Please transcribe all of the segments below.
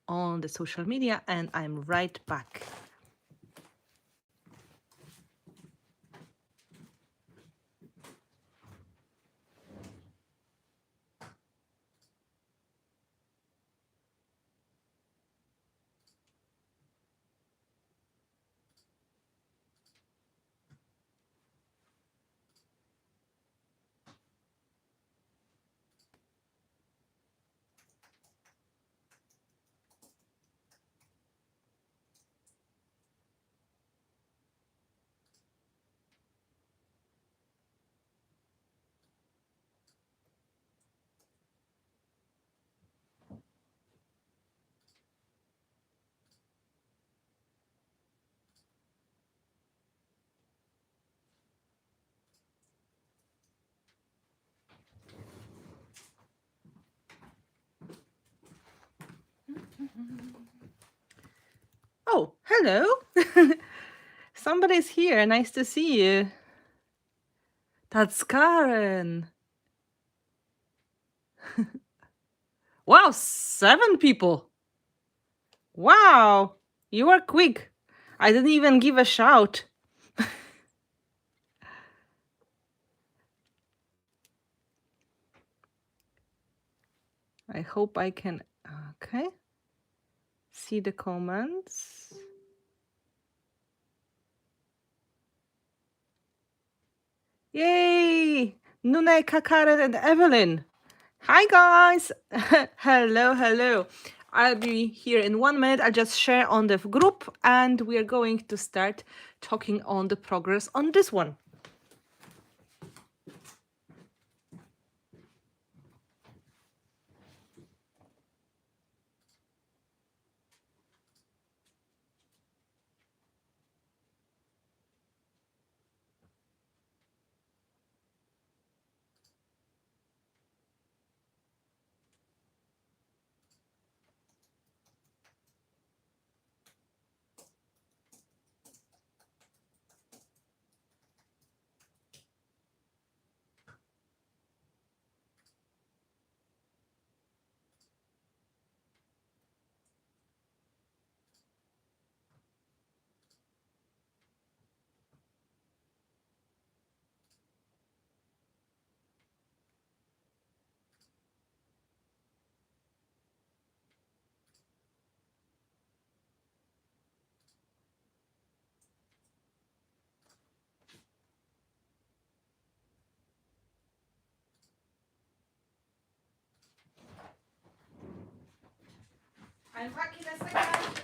on the social media, and I'm right back. Oh, hello. Somebody's here. Nice to see you. That's Karen. Wow, 7 people. Wow, you are quick. I didn't even give a shout. I hope I can, okay, see the comments. Yay! Nune, Karen, and Evelyn. Hi, guys. Hello, hello. I'll be here in 1 minute. I'll just share on the group, and we are going to start talking on the progress on this one. I'm back in a second.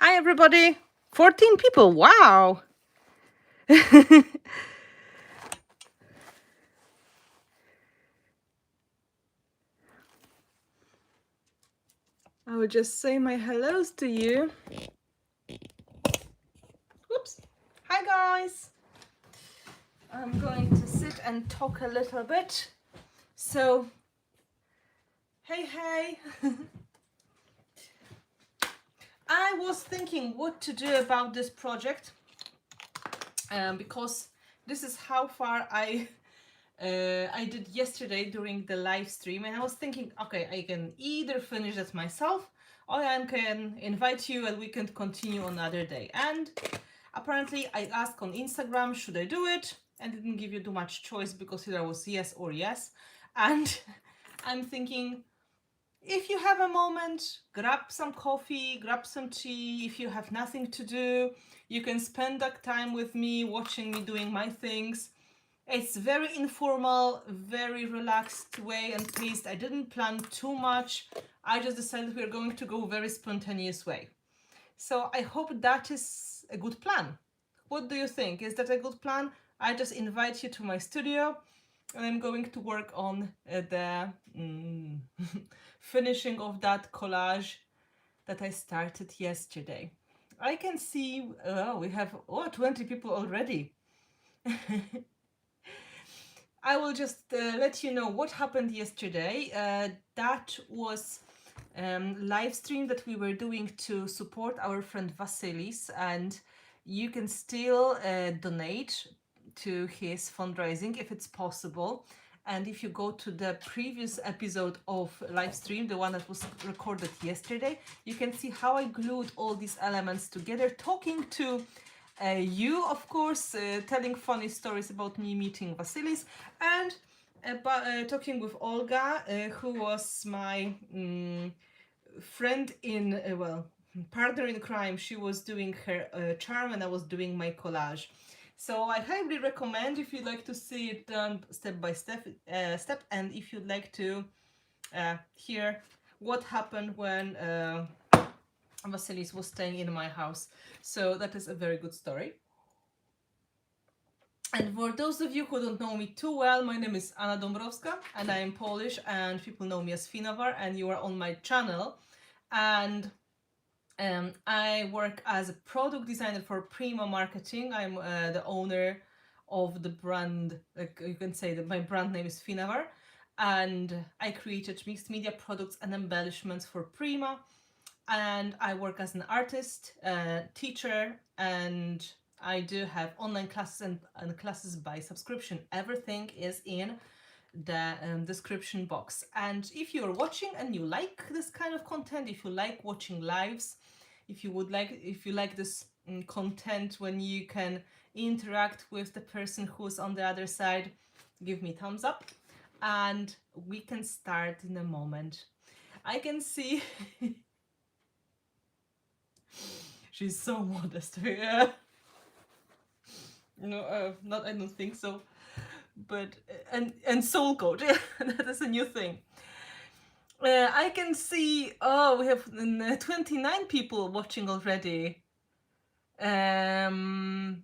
Hi, everybody. 14 people. Wow. I will just say my hellos to you. Oops. Hi, guys. I'm going to sit and talk a little bit. So, hey. I was thinking what to do about this project because this is how far I did yesterday during the live stream, and I was thinking, okay, I can either finish that myself or I can invite you and we can continue another day. And apparently I asked on Instagram, should I do it? And didn't give you too much choice because either was yes or yes. And I'm thinking, if you have a moment, grab some coffee, grab some tea. If you have nothing to do, you can spend that time with me, watching me doing my things. It's very informal, very relaxed way and paced. I didn't plan too much. I just decided we're going to go very spontaneous way. So I hope that is a good plan. What do you think? Is that a good plan? I just invite you to my studio and I'm going to work on the finishing of that collage that I started yesterday. I can see, we have 20 people already. I will just let you know what happened yesterday. That was live stream that we were doing to support our friend Vasilis, and you can still donate to his fundraising if it's possible. And if you go to the previous episode of live stream, the one that was recorded yesterday, you can see how I glued all these elements together, talking to you, of course, telling funny stories about me meeting Vasilis, and talking with Olga, who was my friend in, partner in crime. She was doing her charm and I was doing my collage. So I highly recommend if you'd like to see it done step by step, and if you'd like to hear what happened when Vasilis was staying in my house. So that is a very good story. And for those of you who don't know me too well, my name is Anna Dąbrowska and I am Polish and people know me as Finnabair, and you are on my channel. And I work as a product designer for Prima Marketing. I'm the owner of the brand, like you can say that my brand name is Finnabair, and I created mixed media products and embellishments for Prima. And I work as an artist, teacher, and I do have online classes and classes by subscription. Everything is in the description box. And if you're watching and you like this kind of content, if you like watching lives, if you like this content when you can interact with the person who's on the other side, give me thumbs up and we can start in a moment. I can see she's so modest. Yeah. No, not, I don't think so. But and soul coach, yeah, that is a new thing. I can see, we have 29 people watching already. I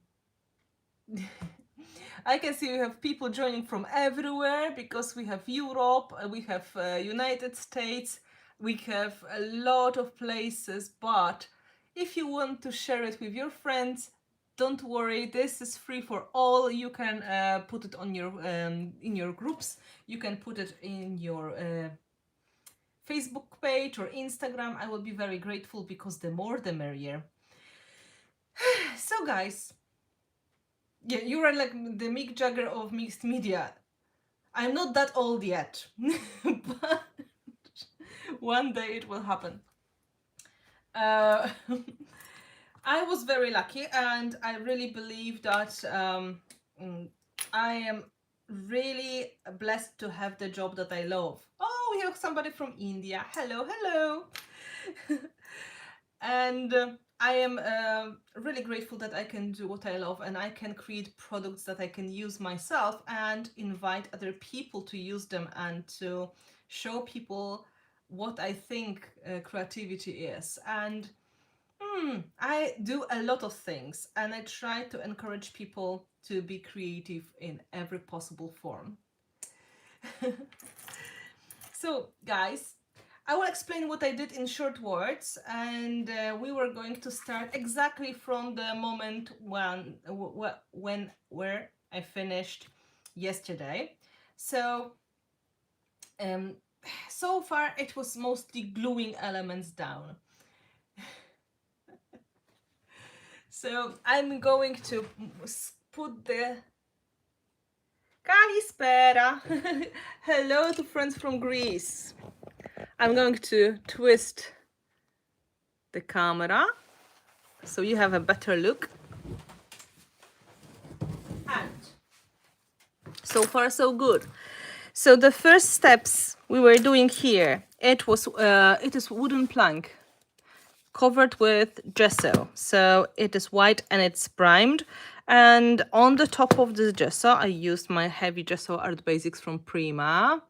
can see we have people joining from everywhere because we have Europe, we have United States, we have a lot of places. But if you want to share it with your friends, don't worry, this is free for all. You can put it on your in your groups. You can put it in your Facebook page or Instagram. I will be very grateful because the more the merrier. So guys, yeah, you are like the Mick Jagger of mixed media. I'm not that old yet, but one day it will happen. I was very lucky, and I really believe that I am really blessed to have the job that I love. Oh, we have somebody from India. Hello, hello. And I am really grateful that I can do what I love and I can create products that I can use myself and invite other people to use them and to show people what I think creativity is. And I do a lot of things and I try to encourage people to be creative in every possible form. So, guys, I will explain what I did in short words, and we were going to start exactly from the moment where I finished yesterday. So, so far it was mostly gluing elements down. So I'm going to put the Kalispera. Hello to friends from Greece. I'm going to twist the camera so you have a better look. And so far so good. So the first steps we were doing here, it is wooden plank covered with gesso. So it is white and it's primed. And on the top of the gesso, I used my heavy gesso art basics from Prima.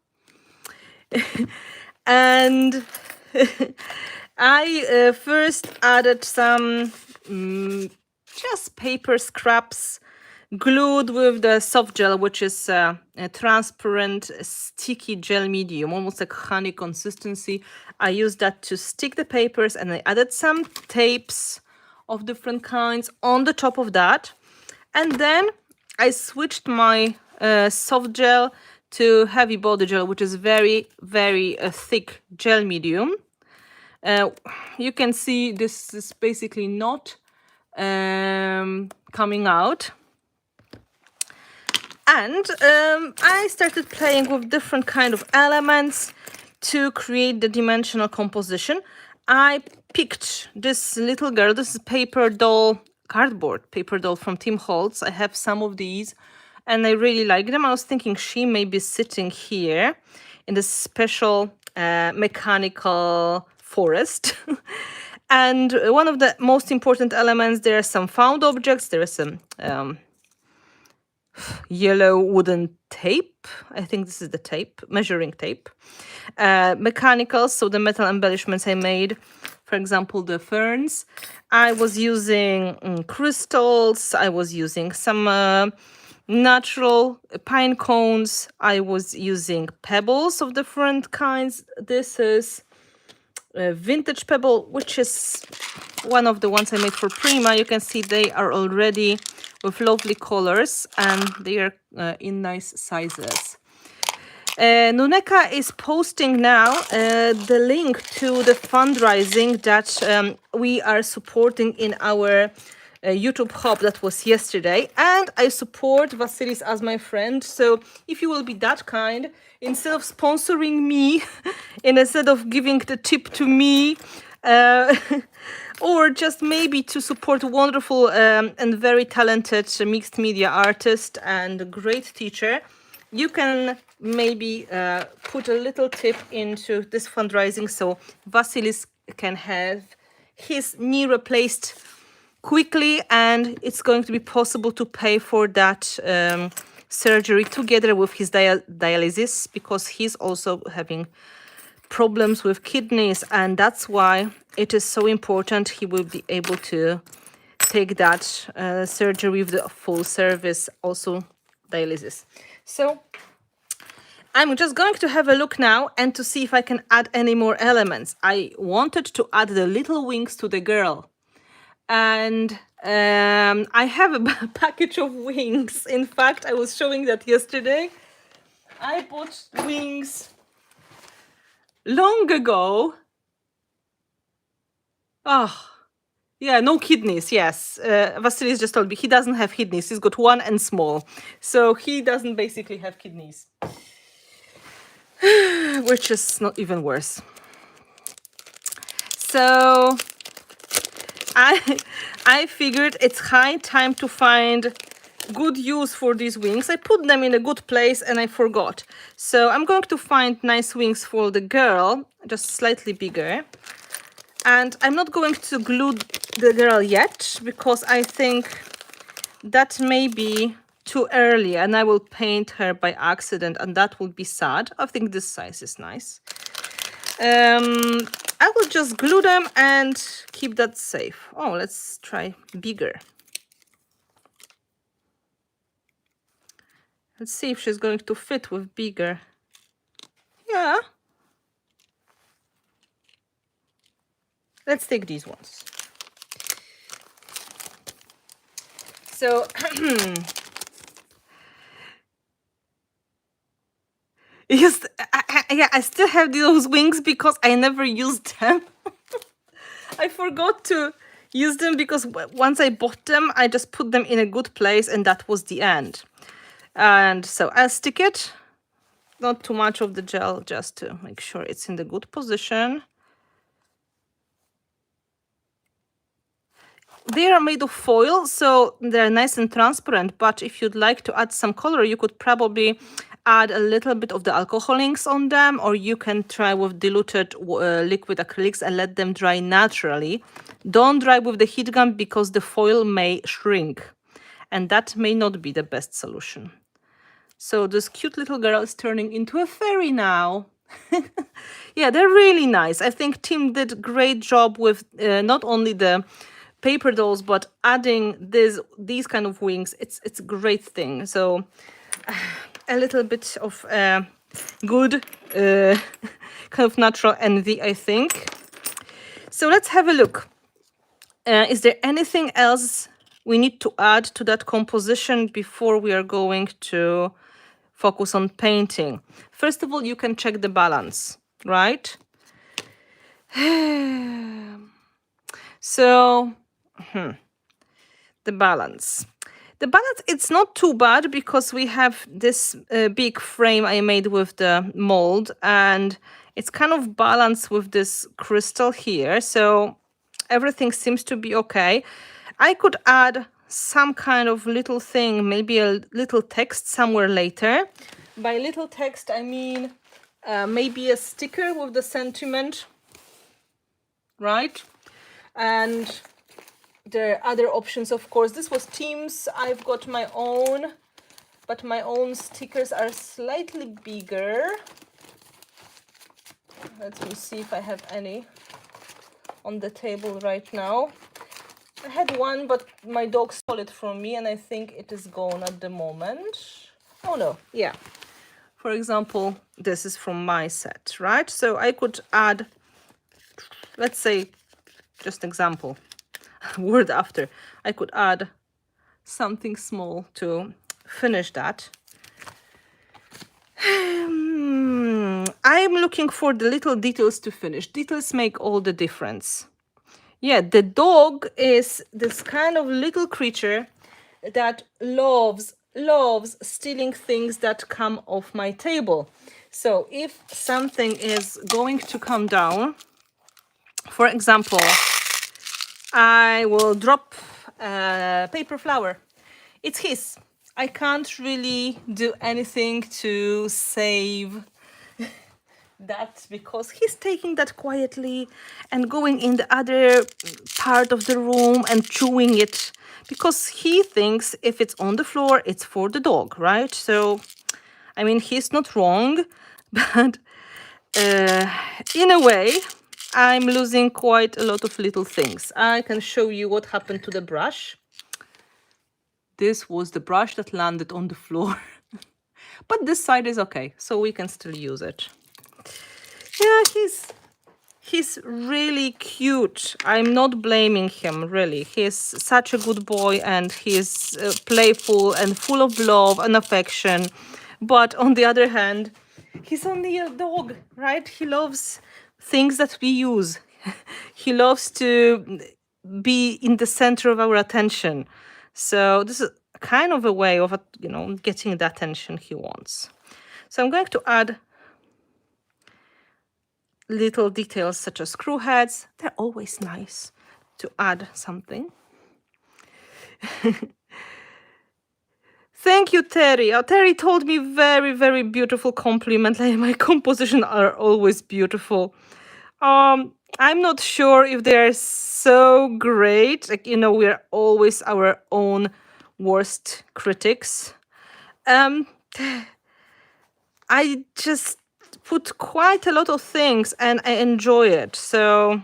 And I first added some just paper scraps glued with the soft gel, which is a transparent, sticky gel medium, almost like honey consistency. I used that to stick the papers, and I added some tapes of different kinds on the top of that. And then I switched my soft gel to heavy body gel, which is very, very thick gel medium. You can see this is basically not coming out. And I started playing with different kind of elements to create the dimensional composition. I picked this little girl. This is paper doll, cardboard paper doll from Tim Holtz. I have some of these and I really like them. I was thinking she may be sitting here in this special mechanical forest. And one of the most important elements, there are some found objects. There is some yellow wooden tape. I think this is the tape, measuring tape. Mechanicals, so the metal embellishments I made, for example, the ferns. I was using crystals. I was using some natural pine cones. I was using pebbles of different kinds. This is a vintage pebble, which is one of the ones I made for Prima. You can see they are already with lovely colors and they are in nice sizes. Nuneka is posting now the link to the fundraising that we are supporting in our YouTube hub that was yesterday. And I support Vasilis as my friend. So if you will be that kind, instead of sponsoring me, instead of giving the tip to me, or just maybe to support a wonderful and very talented mixed media artist and great teacher, you can maybe put a little tip into this fundraising so Vasilis can have his knee replaced quickly, and it's going to be possible to pay for that surgery together with his dialysis, because he's also having problems with kidneys, and that's why it is so important he will be able to take that surgery with the full service, also dialysis. So I'm just going to have a look now and to see if I can add any more elements. I wanted to add the little wings to the girl, and I have a package of wings. In fact, I was showing that yesterday. I bought wings long ago. Oh, yeah, no kidneys, yes. Vasilis just told me he doesn't have kidneys. He's got one and small. So he doesn't basically have kidneys. Which is not even worse. So I figured it's high time to find good use for these wings. I put them in a good place and I forgot. So I'm going to find nice wings for the girl, just slightly bigger. And I'm not going to glue the girl yet because I think that may be too early and I will paint her by accident and that would be sad. I think this size is nice. I will just glue them and keep that safe. Oh, let's try bigger. Let's see if she's going to fit with bigger. Yeah. Let's take these ones. So yes, I still have those wings because I never used them. I forgot to use them because once I bought them, I just put them in a good place and that was the end. And so I'll stick it, not too much of the gel, just to make sure it's in the good position. They are made of foil, so they're nice and transparent, but if you'd like to add some color, you could probably add a little bit of the alcohol inks on them, or you can try with diluted liquid acrylics and let them dry naturally. Don't dry with the heat gun because the foil may shrink. and that may not be the best solution. So this cute little girl is turning into a fairy now. Yeah, they're really nice. I think Tim did a great job with not only the paper dolls, but adding these kind of wings. It's a great thing. So a little bit of good kind of natural envy, I think. So let's have a look. Is there anything else we need to add to that composition before we are going to focus on painting? First of all, you can check the balance, right? So, the balance. The balance, it's not too bad because we have this big frame I made with the mold, and it's kind of balanced with this crystal here. So everything seems to be okay. I could add some kind of little thing, maybe a little text somewhere later. By little text, I mean maybe a sticker with the sentiment, right? And there are other options, of course. This was Tim's. I've got my own, but my own stickers are slightly bigger. Let me see if I have any on the table right now. I had one, but my dog stole it from me, and I think it is gone at the moment. Oh no, yeah. For example, this is from my set, right? So I could add, let's say, just example, word after. I could add something small to finish that. I'm looking for the little details to finish. Details make all the difference. Yeah, the dog is this kind of little creature that loves stealing things that come off my table. So if something is going to come down, for example, I will drop a paper flower. It's his. I can't really do anything to save that because he's taking that quietly and going in the other part of the room and chewing it because he thinks if it's on the floor, it's for the dog, right? So, I mean, he's not wrong, but in a way, I'm losing quite a lot of little things. I can show you what happened to the brush. This was the brush that landed on the floor. But this side is okay, so we can still use it. Yeah, he's really cute. I'm not blaming him, really. He's such a good boy, and he's playful and full of love and affection. But on the other hand, he's only a dog, right? He loves things that we use. He loves to be in the center of our attention. So this is kind of a way of, getting the attention he wants. So I'm going to add little details such as screw heads. They're always nice to add something. Thank you, Terry. Terry told me very, very beautiful compliment. Like, my compositions are always beautiful. I'm not sure if they're so great. Like, we're always our own worst critics. I just put quite a lot of things and I enjoy it. So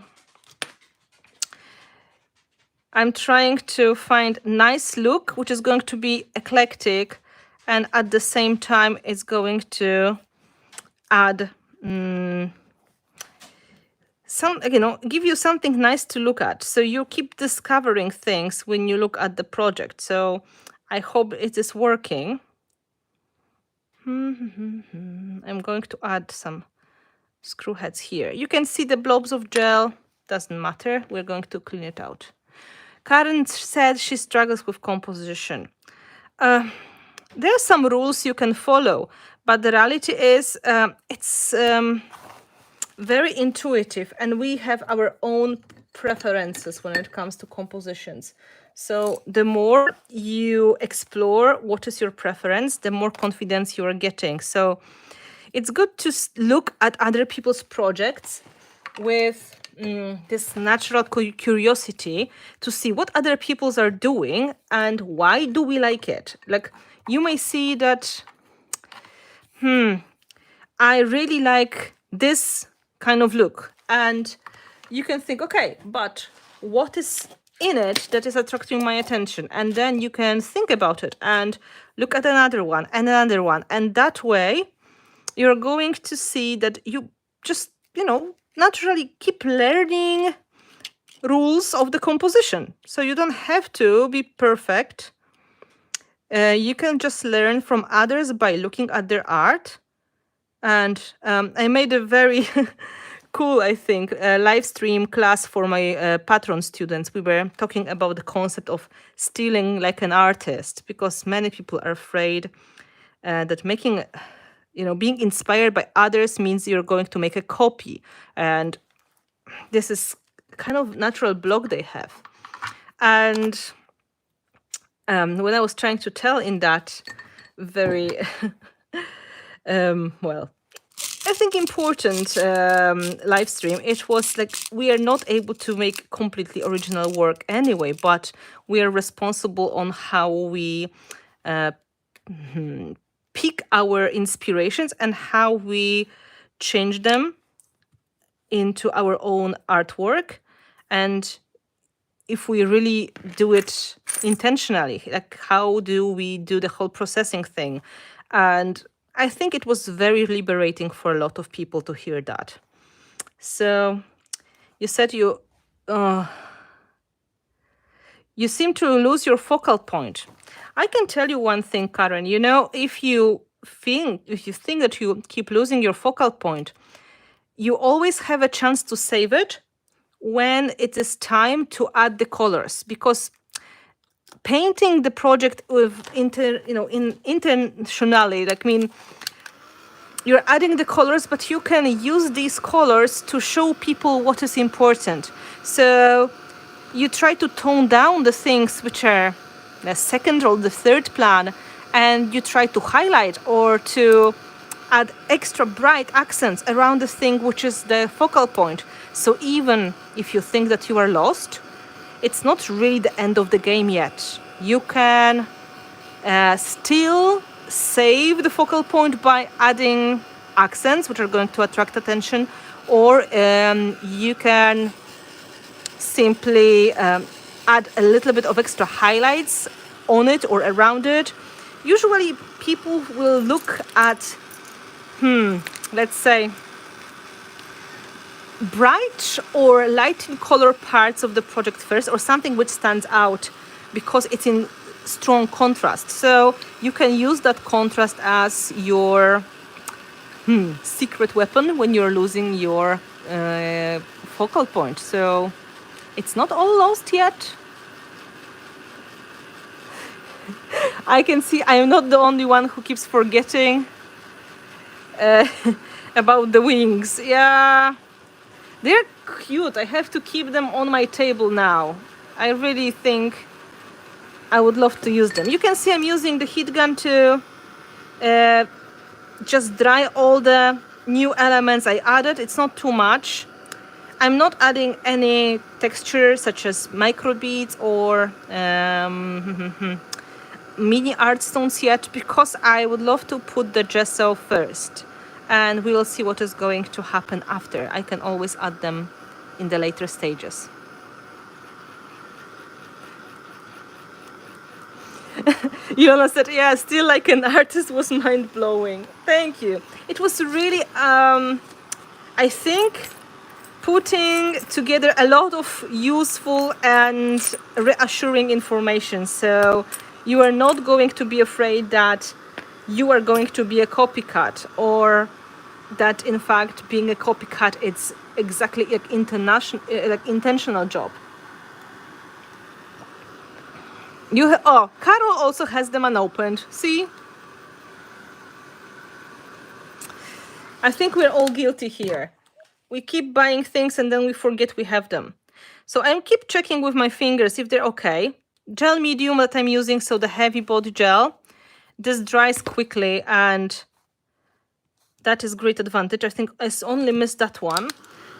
I'm trying to find a nice look, which is going to be eclectic, and at the same time it's going to add give you something nice to look at. So you keep discovering things when you look at the project. So I hope it is working. I'm going to add some screw heads here. You can see the blobs of gel. Doesn't matter. We're going to clean it out. Karen said she struggles with composition. There are some rules you can follow, but the reality is it's very intuitive, and we have our own preferences when it comes to compositions. So the more you explore what is your preference, the more confidence you are getting. So it's good to look at other people's projects with this natural curiosity to see what other peoples are doing and why do we like it. Like you may see that, I really like this kind of look, and you can think, okay, but what is in it that is attracting my attention? And then you can think about it and look at another one and another one, and that way you're going to see that you just, naturally keep learning rules of the composition. So you don't have to be perfect. You can just learn from others by looking at their art. And I made a very cool, I think, live stream class for my patron students. We were talking about the concept of stealing like an artist, because many people are afraid that making, being inspired by others means you're going to make a copy. And this is kind of natural block they have. And when I was trying to tell in that very, I think important live stream, it was like we are not able to make completely original work anyway, but we are responsible on how we pick our inspirations and how we change them into our own artwork. And if we really do it intentionally, like how do we do the whole processing thing? And I think it was very liberating for a lot of people to hear that. So you said you seem to lose your focal point. I can tell you one thing, Karen. If you think that you keep losing your focal point, you always have a chance to save it when it is time to add the colors, because painting the project with intentionally, like, you're adding the colors, but you can use these colors to show people what is important. So you try to tone down the things which are the second or the third plan, and you try to highlight or to add extra bright accents around the thing which is the focal point. So even if you think that you are lost, it's not really the end of the game yet. You can still save the focal point by adding accents which are going to attract attention, or you can simply add a little bit of extra highlights on it or around it. Usually people will look at, let's say, bright or light in color parts of the project first, or something which stands out because it's in strong contrast. So you can use that contrast as your secret weapon when you're losing your focal point. So it's not all lost yet. I can see I am not the only one who keeps forgetting about the wings. Yeah, they're cute. I have to keep them on my table now. I really think I would love to use them. You can see I'm using the heat gun to just dry all the new elements I added. It's not too much. I'm not adding any texture such as micro beads or mini art stones yet, because I would love to put the gesso first, and we will see what is going to happen after. I can always add them in the later stages. Yona said, yeah, still like an artist was mind-blowing. Thank you. It was really, I think, putting together a lot of useful and reassuring information. So you are not going to be afraid that you are going to be a copycat, or that in fact being a copycat it's exactly like intentional job. Carol also has them unopened. See? I think we're all guilty here. We keep buying things and then we forget we have them. So I keep checking with my fingers if they're okay. Gel medium that I'm using, so the heavy body gel. This dries quickly and that is great advantage. I think I only missed that one.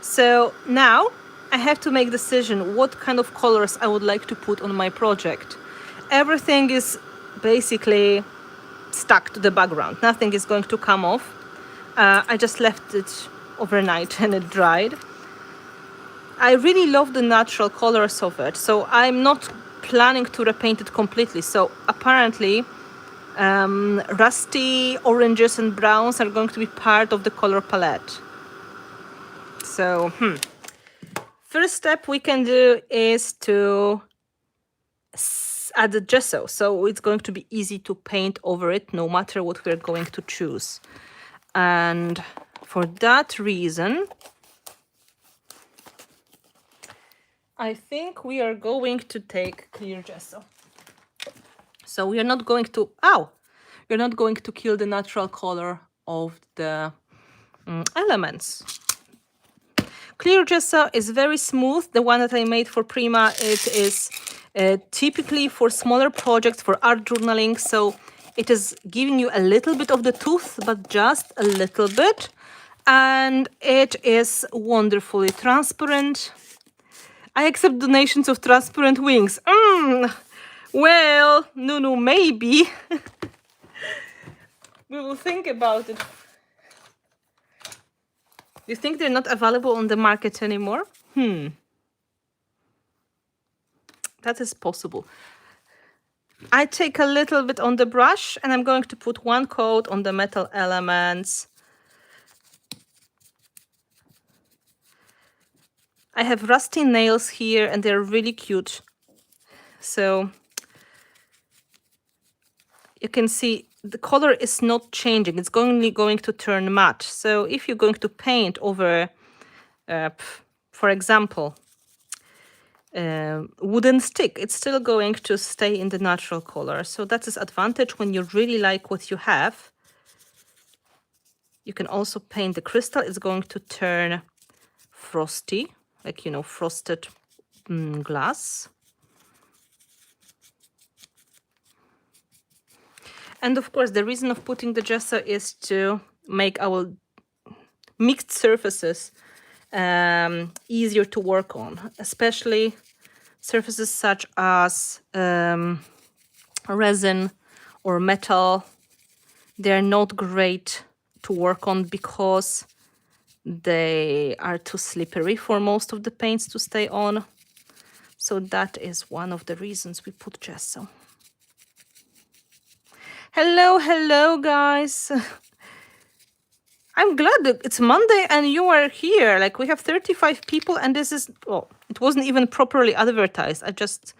So now I have to make decision what kind of colors I would like to put on my project. Everything is basically stuck to the background. Nothing is going to come off. I just left it overnight and it dried. I really love the natural colors of it, so I'm not planning to repaint it completely. So apparently rusty oranges and browns are going to be part of the color palette. So first step we can do is to add the gesso, so it's going to be easy to paint over it no matter what we're going to choose. And for that reason, I think we are going to take clear gesso. So we are not going to, we're not going to kill the natural color of the elements. Clear gesso is very smooth. The one that I made for Prima, it is typically for smaller projects, for art journaling. So it is giving you a little bit of the tooth, but just a little bit. And it is wonderfully transparent. I accept donations of transparent wings. Well, no, maybe. We will think about it. You think they're not available on the market anymore? That is possible. I take a little bit on the brush and I'm going to put one coat on the metal elements. I have rusty nails here and they're really cute. So you can see the color is not changing. It's only going to turn matte. So if you're going to paint over, for example, wooden stick, it's still going to stay in the natural color. So that is advantage when you really like what you have. You can also paint the crystal. It's going to turn frosty, like, you know, frosted glass. And of course, the reason of putting the gesso is to make our mixed surfaces easier to work on, especially surfaces such as resin or metal. They're not great to work on because they are too slippery for most of the paints to stay on. So that is one of the reasons we put gesso. Hello guys. I'm glad that it's Monday and you are here. Like, we have 35 people and this is, well, it wasn't even properly advertised. I just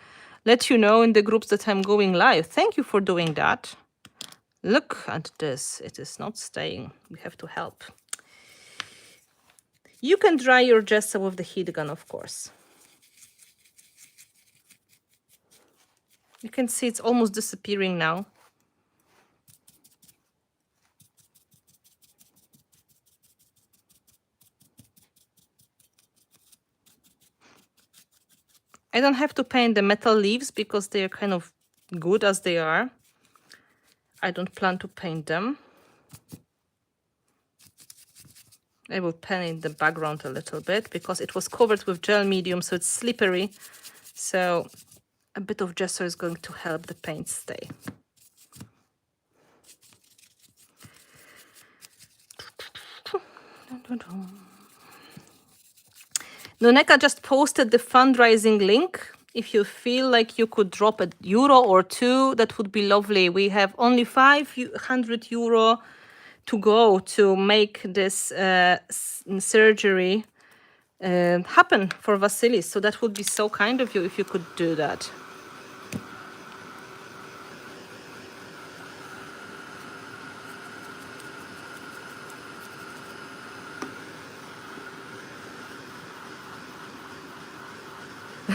let you know in the groups that I'm going live. Thank you for doing that. Look at this. It is not staying. We have to help. You can dry your gesso with the heat gun, of course. You can see it's almost disappearing now. I don't have to paint the metal leaves because they are kind of good as they are. I don't plan to paint them. I will paint the background a little bit because it was covered with gel medium, so it's slippery. So a bit of gesso is going to help the paint stay. Noneka just posted the fundraising link. If you feel like you could drop €1 or €2, that would be lovely. We have only €500 to go to make this surgery happen for Vasilis. So that would be so kind of you if you could do that.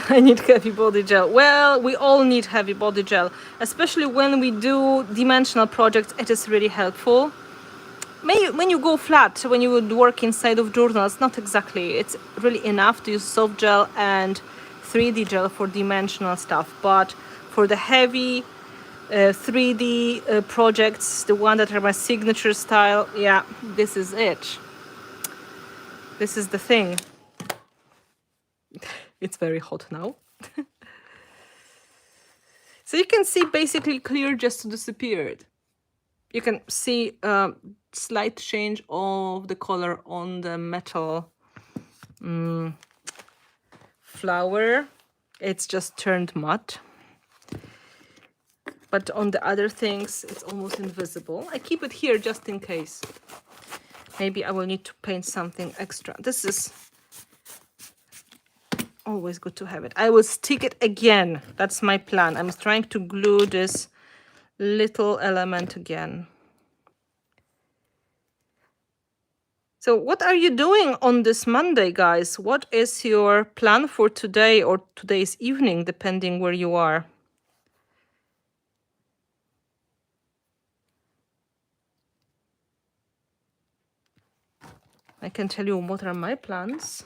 I need heavy body gel. Well, we all need heavy body gel, especially when we do dimensional projects. It is really helpful. When you go flat, when you would work inside of journals, not exactly. It's really enough to use soft gel and 3D gel for dimensional stuff. But for the heavy 3D projects, the one that are my signature style, yeah, this is it. This is the thing. It's very hot now. So you can see basically clear just disappeared. You can see a slight change of the color on the metal flower. It's just turned matte. But on the other things, it's almost invisible. I keep it here just in case. Maybe I will need to paint something extra. This is always good to have it. I will stick it again. That's my plan. I'm trying to glue this little element again. So what are you doing on this Monday, guys? What is your plan for today or today's evening, depending where you are? I can tell you what are my plans.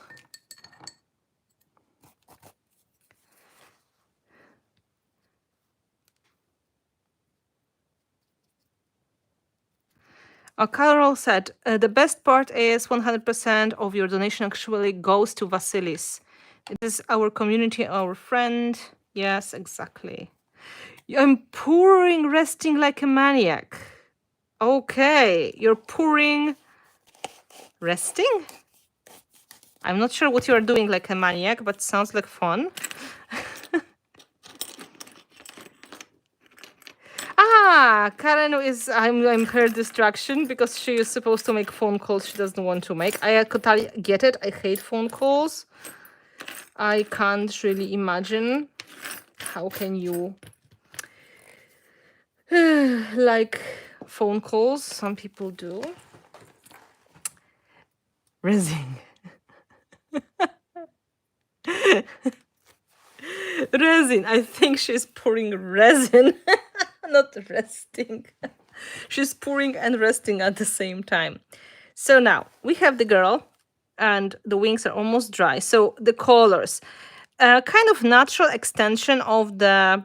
Carol said, the best part is 100% of your donation actually goes to Vasilis. It is our community, our friend. Yes, exactly. I'm pouring, resting like a maniac. Okay, you're pouring, resting? I'm not sure what you're doing like a maniac, but sounds like fun. Karen is, I'm her distraction because she is supposed to make phone calls she doesn't want to make. I totally get it. I hate phone calls. I can't really imagine. How can you like phone calls? Some people do. Resin. Resin. I think she's pouring resin. Not resting. She's pouring and resting at the same time. So now we have the girl and the wings are almost dry. So the colors, kind of natural extension of the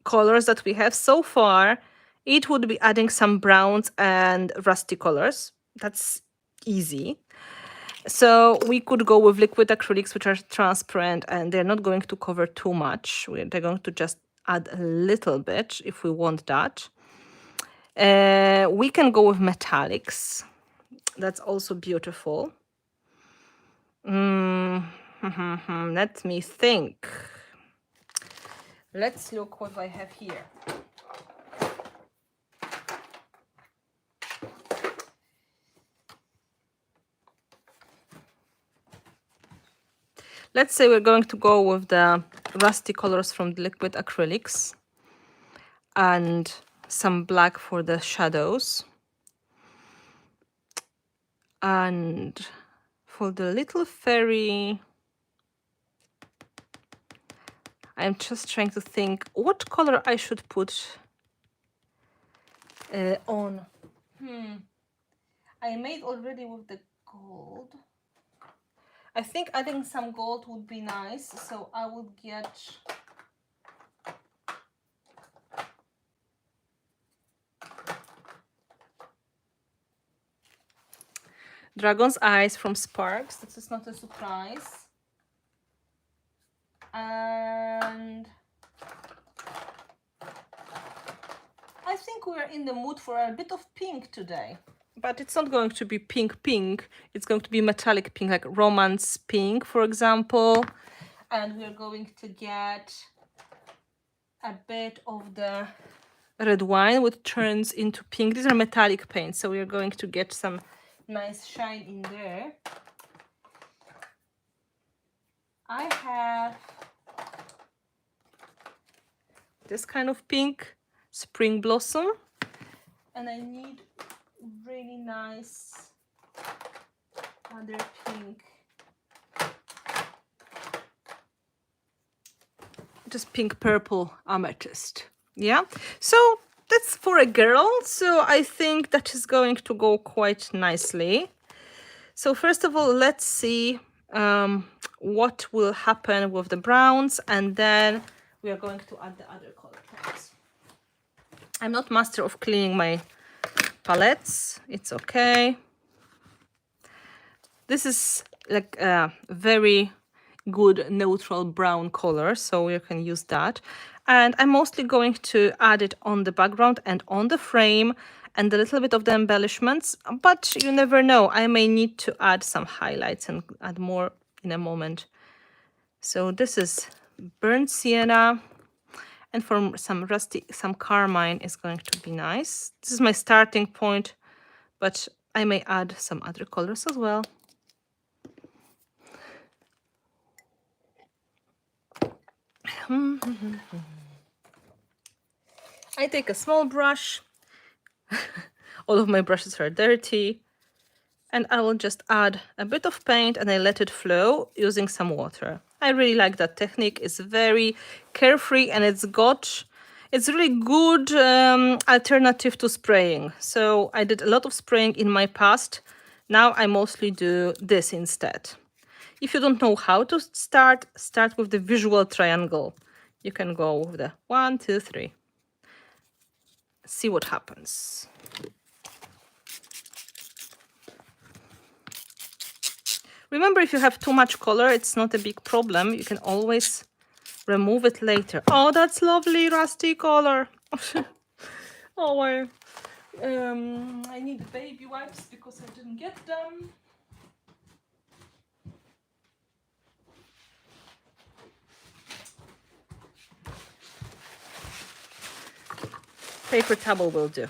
colors that we have so far. It would be adding some browns and rusty colors. That's easy. So we could go with liquid acrylics, which are transparent and they're not going to cover too much. They're going to just add a little bit if we want that. We can go with metallics. That's also beautiful. Let me think. Let's look what I have here. Let's say we're going to go with the rusty colors from the liquid acrylics and some black for the shadows. And for the little fairy, I'm just trying to think what color I should put on. I made already with the gold. I think adding some gold would be nice, so I would get Dragon's Eyes from Sparks. This is not a surprise. And I think we're in the mood for a bit of pink today. But it's not going to be pink. It's going to be metallic pink, like romance pink, for example. And we're going to get a bit of the red wine, which turns into pink. These are metallic paints, so we're going to get some nice shine in there. I have this kind of pink, spring blossom, and I need really nice other pink, just pink purple amethyst. Yeah, so that's for a girl, so I think that is going to go quite nicely. So first of all, let's see what will happen with the browns, and then we are going to add the other color tones. I'm not master of cleaning my palettes. It's okay. This is like very good neutral brown color, so you can use that. And I'm mostly going to add it on the background and on the frame and a little bit of the embellishments, but you never know, I may need to add some highlights and add more in a moment. So this is burnt sienna, and for some rusty, some carmine is going to be nice. This is my starting point, but I may add some other colors as well. I take a small brush. All of my brushes are dirty. And I will just add a bit of paint and I let it flow using some water. I really like that technique. It's very carefree and it's really good alternative to spraying. So I did a lot of spraying in my past. Now I mostly do this instead. If you don't know how to start with the visual triangle. You can go with the 1, 2, 3. See what happens. Remember, if you have too much color, it's not a big problem. You can always remove it later. Oh, that's lovely rusty color. Oh, I need baby wipes because I didn't get them. Paper towel will do.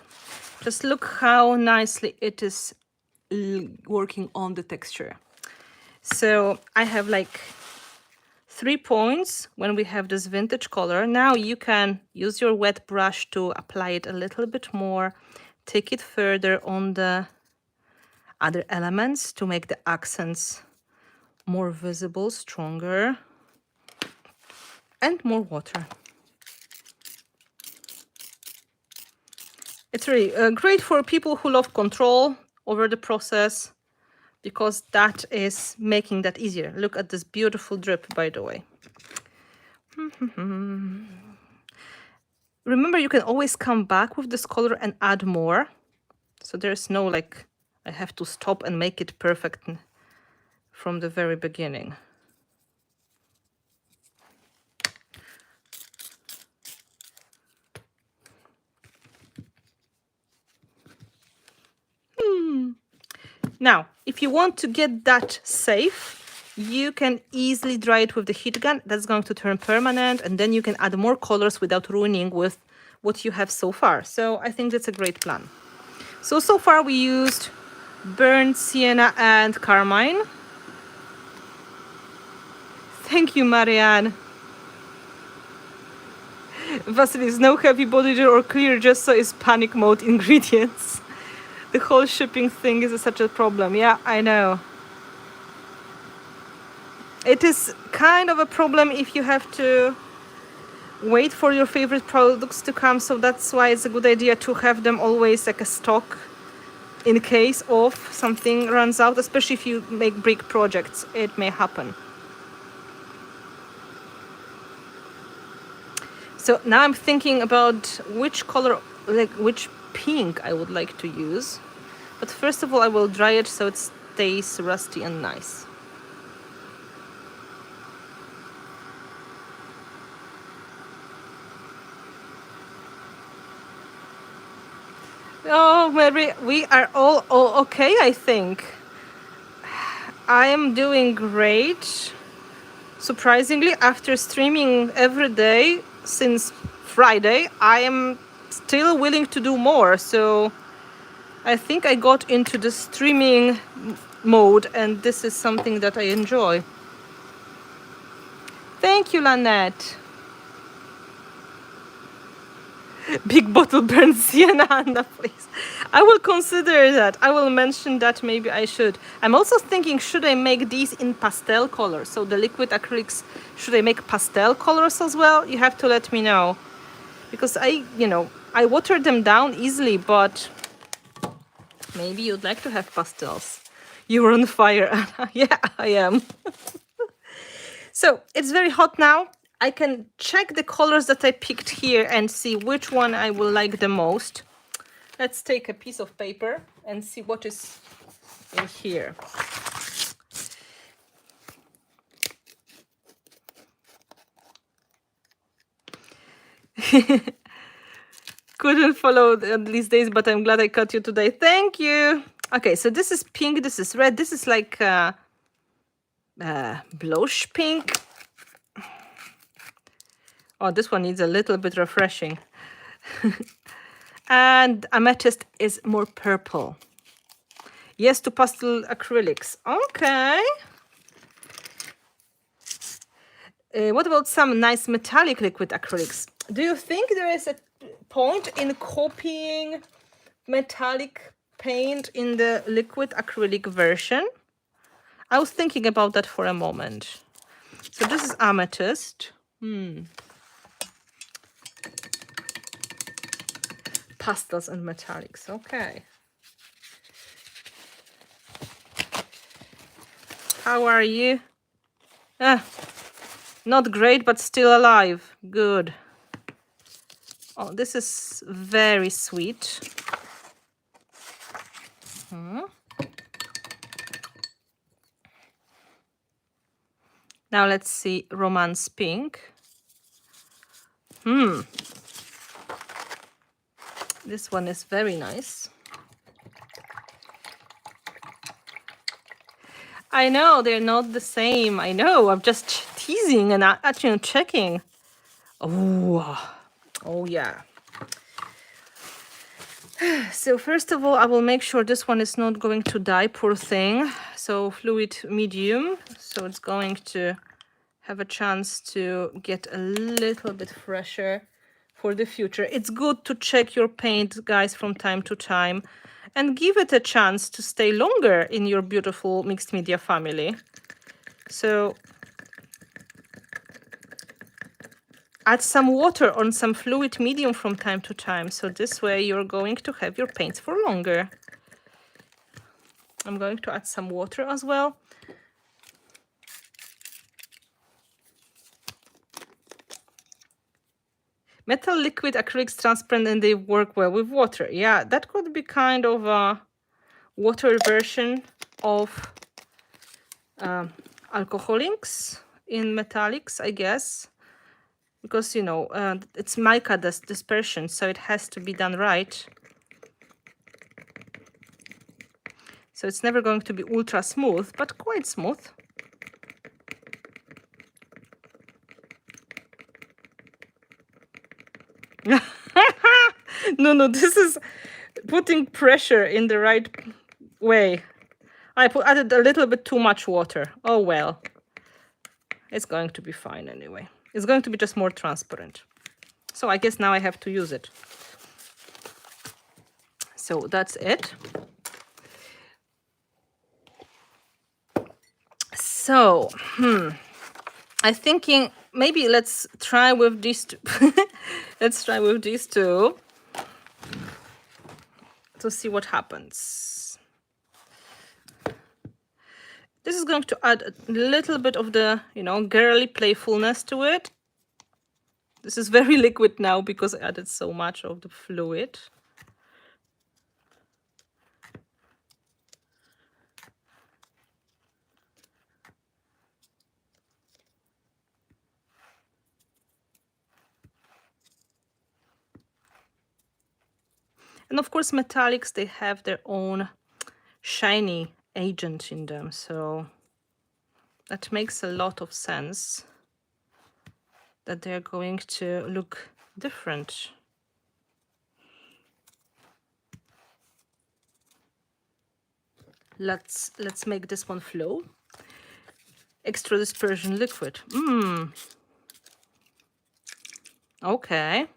Just look how nicely it is working on the texture. So I have like 3 points when we have this vintage color. Now you can use your wet brush to apply it a little bit more. Take it further on the other elements to make the accents more visible, stronger, and more water. It's really great for people who love control over the process, because that is making that easier. Look at this beautiful drip, by the way. Remember, you can always come back with this color and add more. So there's no like, I have to stop and make it perfect from the very beginning. Now, if you want to get that safe, you can easily dry it with the heat gun. That's going to turn permanent, and then you can add more colors without ruining with what you have so far. So I think that's a great plan. So far we used burnt sienna and carmine. Thank you, Marianne. Vasilis, no heavy body gel or clear gesso is panic mode ingredients. The whole shipping thing is such a problem. Yeah, I know. It is kind of a problem if you have to wait for your favorite products to come. So that's why it's a good idea to have them always like a stock in case of something runs out, especially if you make big projects. It may happen. So now I'm thinking about which color, like which pink I would like to use. But first of all, I will dry it so it stays rusty and nice. Oh, Mary, we are all okay, I think. I am doing great. Surprisingly, after streaming every day since Friday, I am still willing to do more. So I think I got into the streaming mode, and this is something that I enjoy. Thank you, Lynette. Big bottle burnt sienna, Anna, please. I will consider that. I will mention that, maybe I should. I'm also thinking, should I make these in pastel colors? So the liquid acrylics, should I make pastel colors as well? You have to let me know. Because I water them down easily, but maybe you'd like to have pastels. You're on fire, Anna. Yeah, I am. So it's very hot now. I can check the colors that I picked here and see which one I will like the most. Let's take a piece of paper and see what is in here. Couldn't follow these days, but I'm glad I caught you today. Thank you. Okay, so this is pink, this is red, this is like blush pink. Oh, this one needs a little bit refreshing. And amethyst is more purple. Yes to pastel acrylics. Okay. What about some nice metallic liquid acrylics? Do you think there is a point in copying metallic paint in the liquid acrylic version? I was thinking about that for a moment. So this is amethyst. Pastels and metallics. Okay. How are you? Not great, but still alive. Good. Oh, this is very sweet. Now let's see Romance Pink. This one is very nice. I know, they're not the same. I know, I'm just teasing and actually checking. Oh yeah. So first of all, I will make sure this one is not going to die, poor thing. So fluid medium. So it's going to have a chance to get a little bit fresher for the future. It's good to check your paint, guys, from time to time and give it a chance to stay longer in your beautiful mixed media family. So add some water on some fluid medium from time to time. So this way you're going to have your paints for longer. I'm going to add some water as well. Metal liquid acrylics transparent and they work well with water. Yeah, that could be kind of a water version of alcohol inks in metallics, I guess. Because, you know, it's mica dispersion, so it has to be done right. So it's never going to be ultra smooth, but quite smooth. No, this is putting pressure in the right way. I added a little bit too much water. Oh well. It's going to be fine anyway. It's going to be just more transparent. So I guess now I have to use it. So that's it. So, I'm thinking maybe let's try with these two. Let's try with these two to see what happens. This is going to add a little bit of the, you know, girly playfulness to it. This is very liquid now because I added so much of the fluid. And of course, metallics, they have their own shiny agent in them. So that makes a lot of sense that they're going to look different. Let's make this one flow. Extra dispersion liquid. Okay.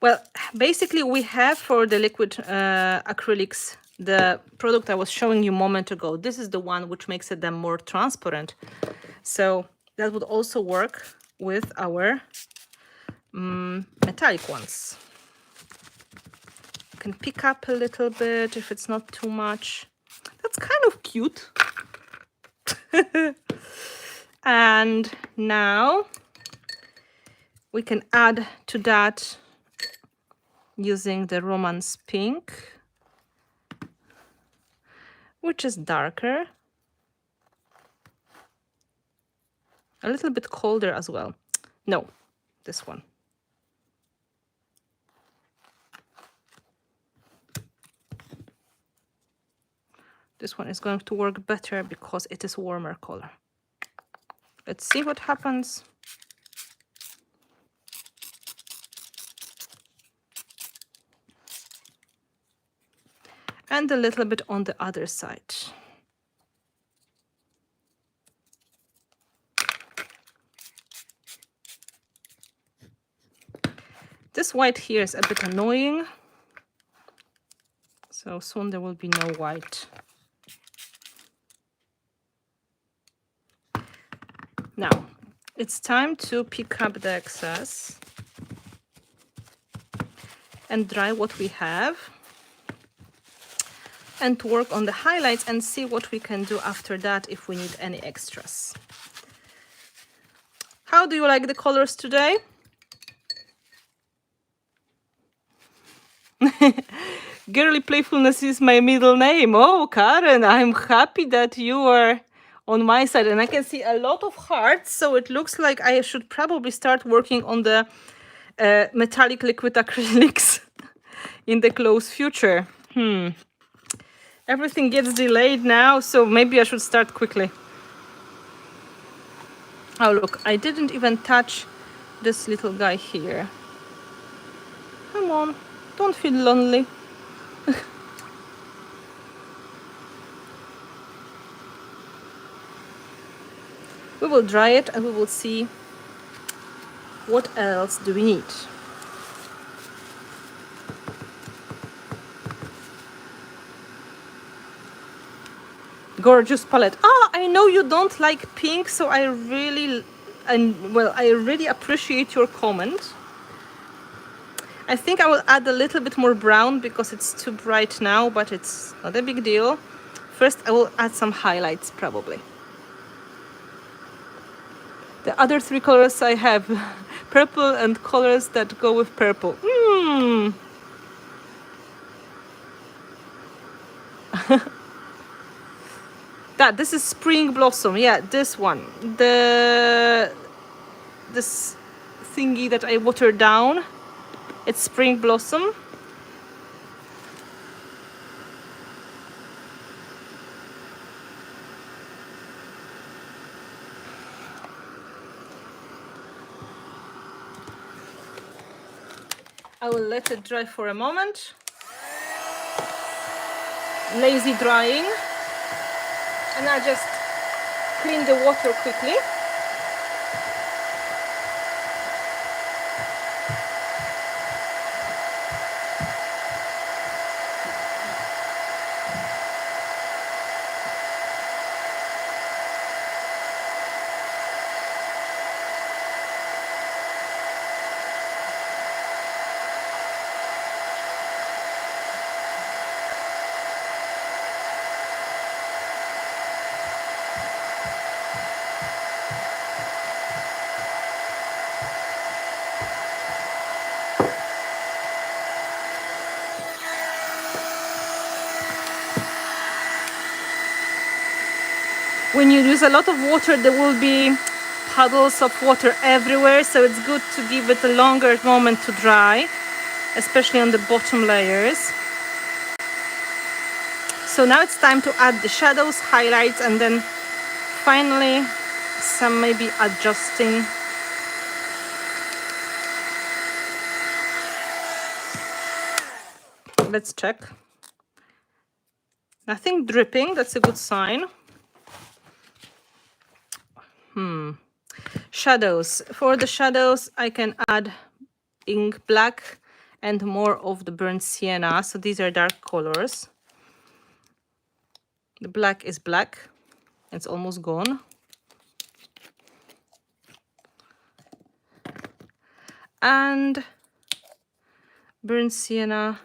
Well, basically we have for the liquid acrylics the product I was showing you a moment ago. This is the one which makes them more transparent. So that would also work with our metallic ones. You can pick up a little bit if it's not too much. That's kind of cute. And now we can add to that using the Romance Pink, which is darker, a little bit colder as well. No, this one. This one is going to work better because it is warmer color. Let's see what happens. And a little bit on the other side. This white here is a bit annoying. So soon there will be no white. Now, it's time to pick up the excess and dry what we have and work on the highlights and see what we can do after that if we need any extras. How do you like the colors today? Girly Playfulness is my middle name. Oh, Karen, I'm happy that you are on my side. And I can see a lot of hearts, so it looks like I should probably start working on the metallic liquid acrylics in the close future. Everything gets delayed now, so maybe I should start quickly. Oh, look, I didn't even touch this little guy here. Come on, don't feel lonely. We will dry it and we will see what else do we need. Gorgeous palette. Ah, I know you don't like pink, so I really appreciate your comment. I think I will add a little bit more brown because it's too bright now, but it's not a big deal. First, I will add some highlights probably. The other three colors I have, purple and colors that go with purple. This is Spring Blossom. Yeah, this one. This thingy that I watered down. It's Spring Blossom. I will let it dry for a moment. Lazy drying. And I'll just clean the water quickly. When you use a lot of water, there will be puddles of water everywhere, so it's good to give it a longer moment to dry, especially on the bottom layers. So now it's time to add the shadows, highlights, and then finally some maybe adjusting. Let's check. Nothing dripping, that's a good sign. Shadows. For the shadows, I can add ink black and more of the burnt sienna. So these are dark colors. The black is black. It's almost gone. And burnt sienna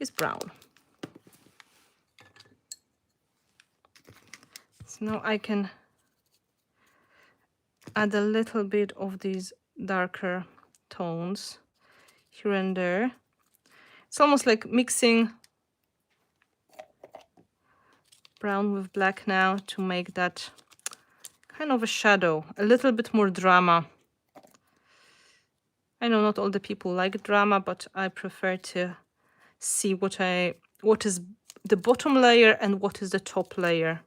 is brown. So now I can add a little bit of these darker tones here and there. It's almost like mixing brown with black now to make that kind of a shadow, a little bit more drama. I know not all the people like drama, but I prefer to see what is the bottom layer and what is the top layer.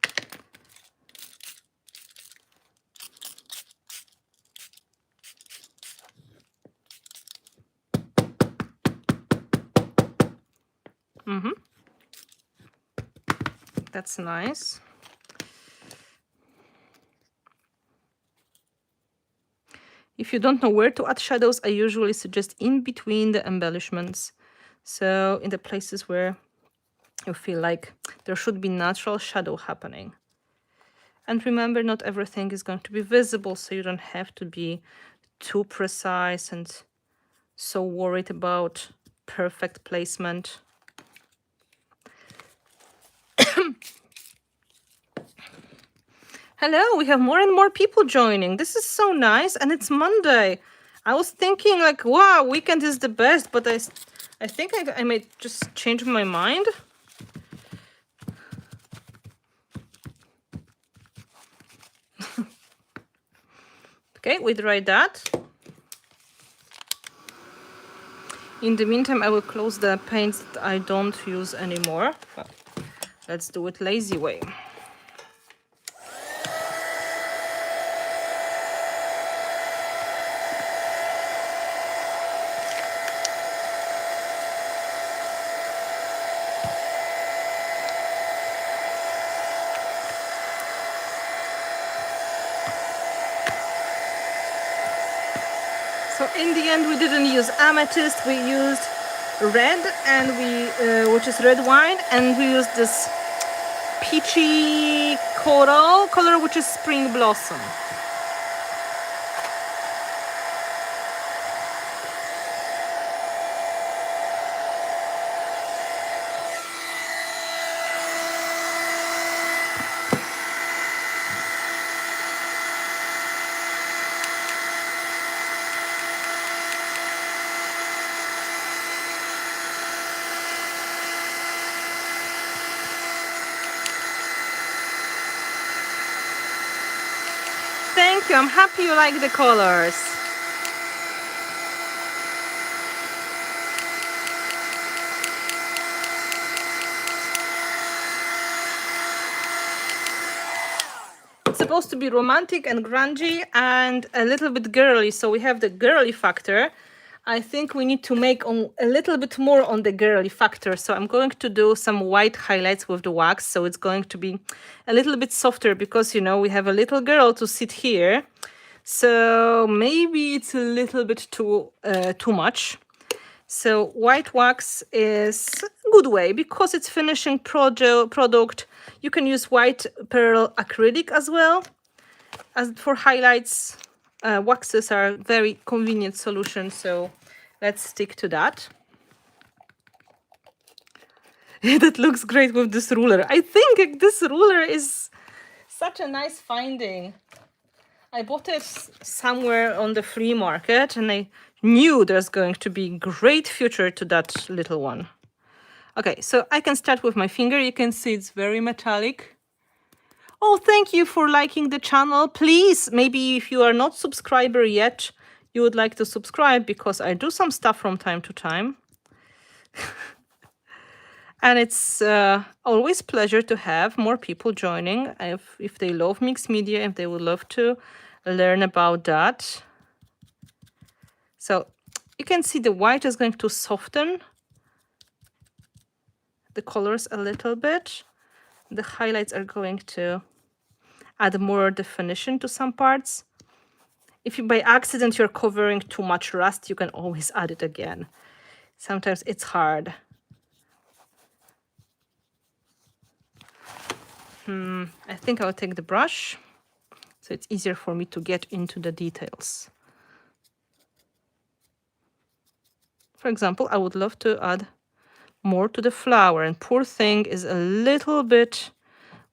That's nice. If you don't know where to add shadows, I usually suggest in between the embellishments. So in the places where you feel like there should be natural shadow happening. And remember, not everything is going to be visible, so you don't have to be too precise and so worried about perfect placement. Hello, we have more and more people joining. This is so nice, and it's Monday. I was thinking like, wow, weekend is the best, but I think I may just change my mind. Okay, we tried that. In the meantime, I will close the paints that I don't use anymore. But let's do it lazy way. So in the end, we didn't use amethyst, we used red, and which is red wine, and we used this peachy coral color, which is spring blossom. Thank you, I'm happy you like the colors. It's supposed to be romantic and grungy and a little bit girly, so we have the girly factor. I think we need to make a little bit more on the girly factor, so I'm going to do some white highlights with the wax, so it's going to be a little bit softer because, you know, we have a little girl to sit here, so maybe it's a little bit too much. So white wax is a good way because it's finishing product. You can use white pearl acrylic as well. As for highlights, waxes are a very convenient solution, so let's stick to that. That looks great with this ruler. I think this ruler is such a nice finding. I bought it somewhere on the flea market, and I knew there's going to be great future to that little one. Okay, so I can start with my finger. You can see it's very metallic. Oh, thank you for liking the channel. Please, maybe if you are not subscriber yet, you would like to subscribe because I do some stuff from time to time. And it's always pleasure to have more people joining if they love mixed media, if they would love to learn about that. So you can see the white is going to soften the colors a little bit. The highlights are going to add more definition to some parts. If you by accident you're covering too much rust, you can always add it again. Sometimes it's hard. I think I'll take the brush so it's easier for me to get into the details. For example, I would love to add more to the flower, and poor thing is a little bit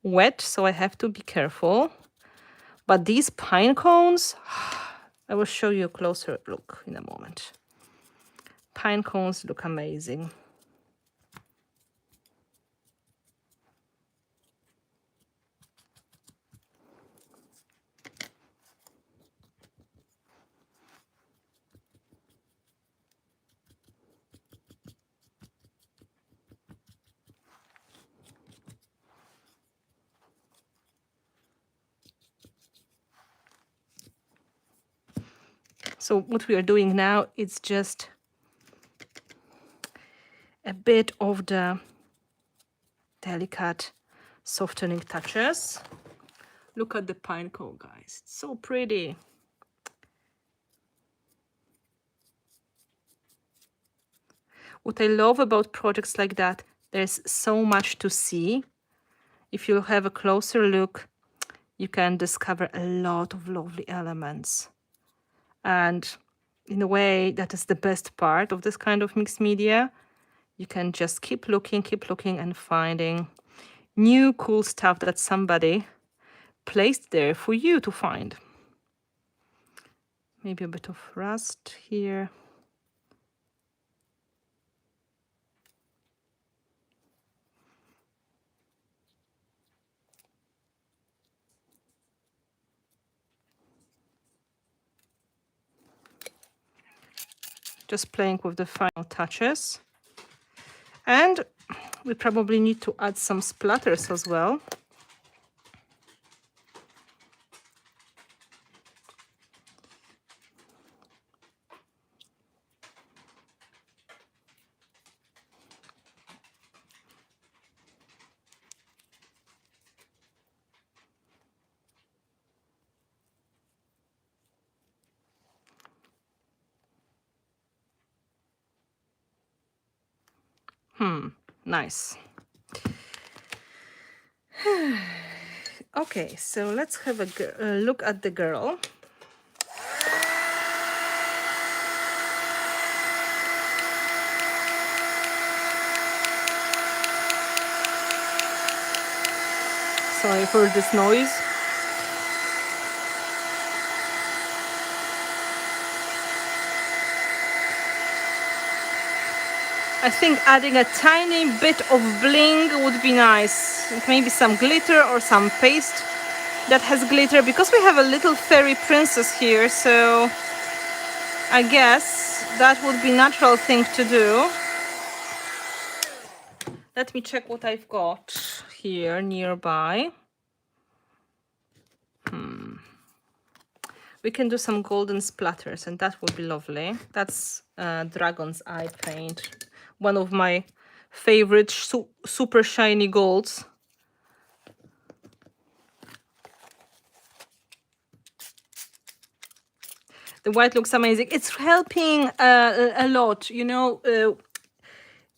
wet, so I have to be careful. But these pine cones, I will show you a closer look in a moment. Pine cones look amazing. So what we are doing now is just a bit of the delicate softening touches. Look at the pine cone, guys. It's so pretty. What I love about projects like that, there's so much to see. If you have a closer look, you can discover a lot of lovely elements. And in a way, that is the best part of this kind of mixed media. You can just keep looking and finding new cool stuff that somebody placed there for you to find. Maybe a bit of rust here. Just playing with the final touches. And we probably need to add some splatters as well. Nice. Okay, so let's have a look at the girl. Sorry for this noise. I think adding a tiny bit of bling would be nice. Maybe some glitter or some paste that has glitter, because we have a little fairy princess here, so I guess that would be a natural thing to do. Let me check what I've got here nearby. We can do some golden splatters, and that would be lovely. That's Dragon's Eye paint, one of my favorite super shiny golds. The white looks amazing. It's helping a lot, you know.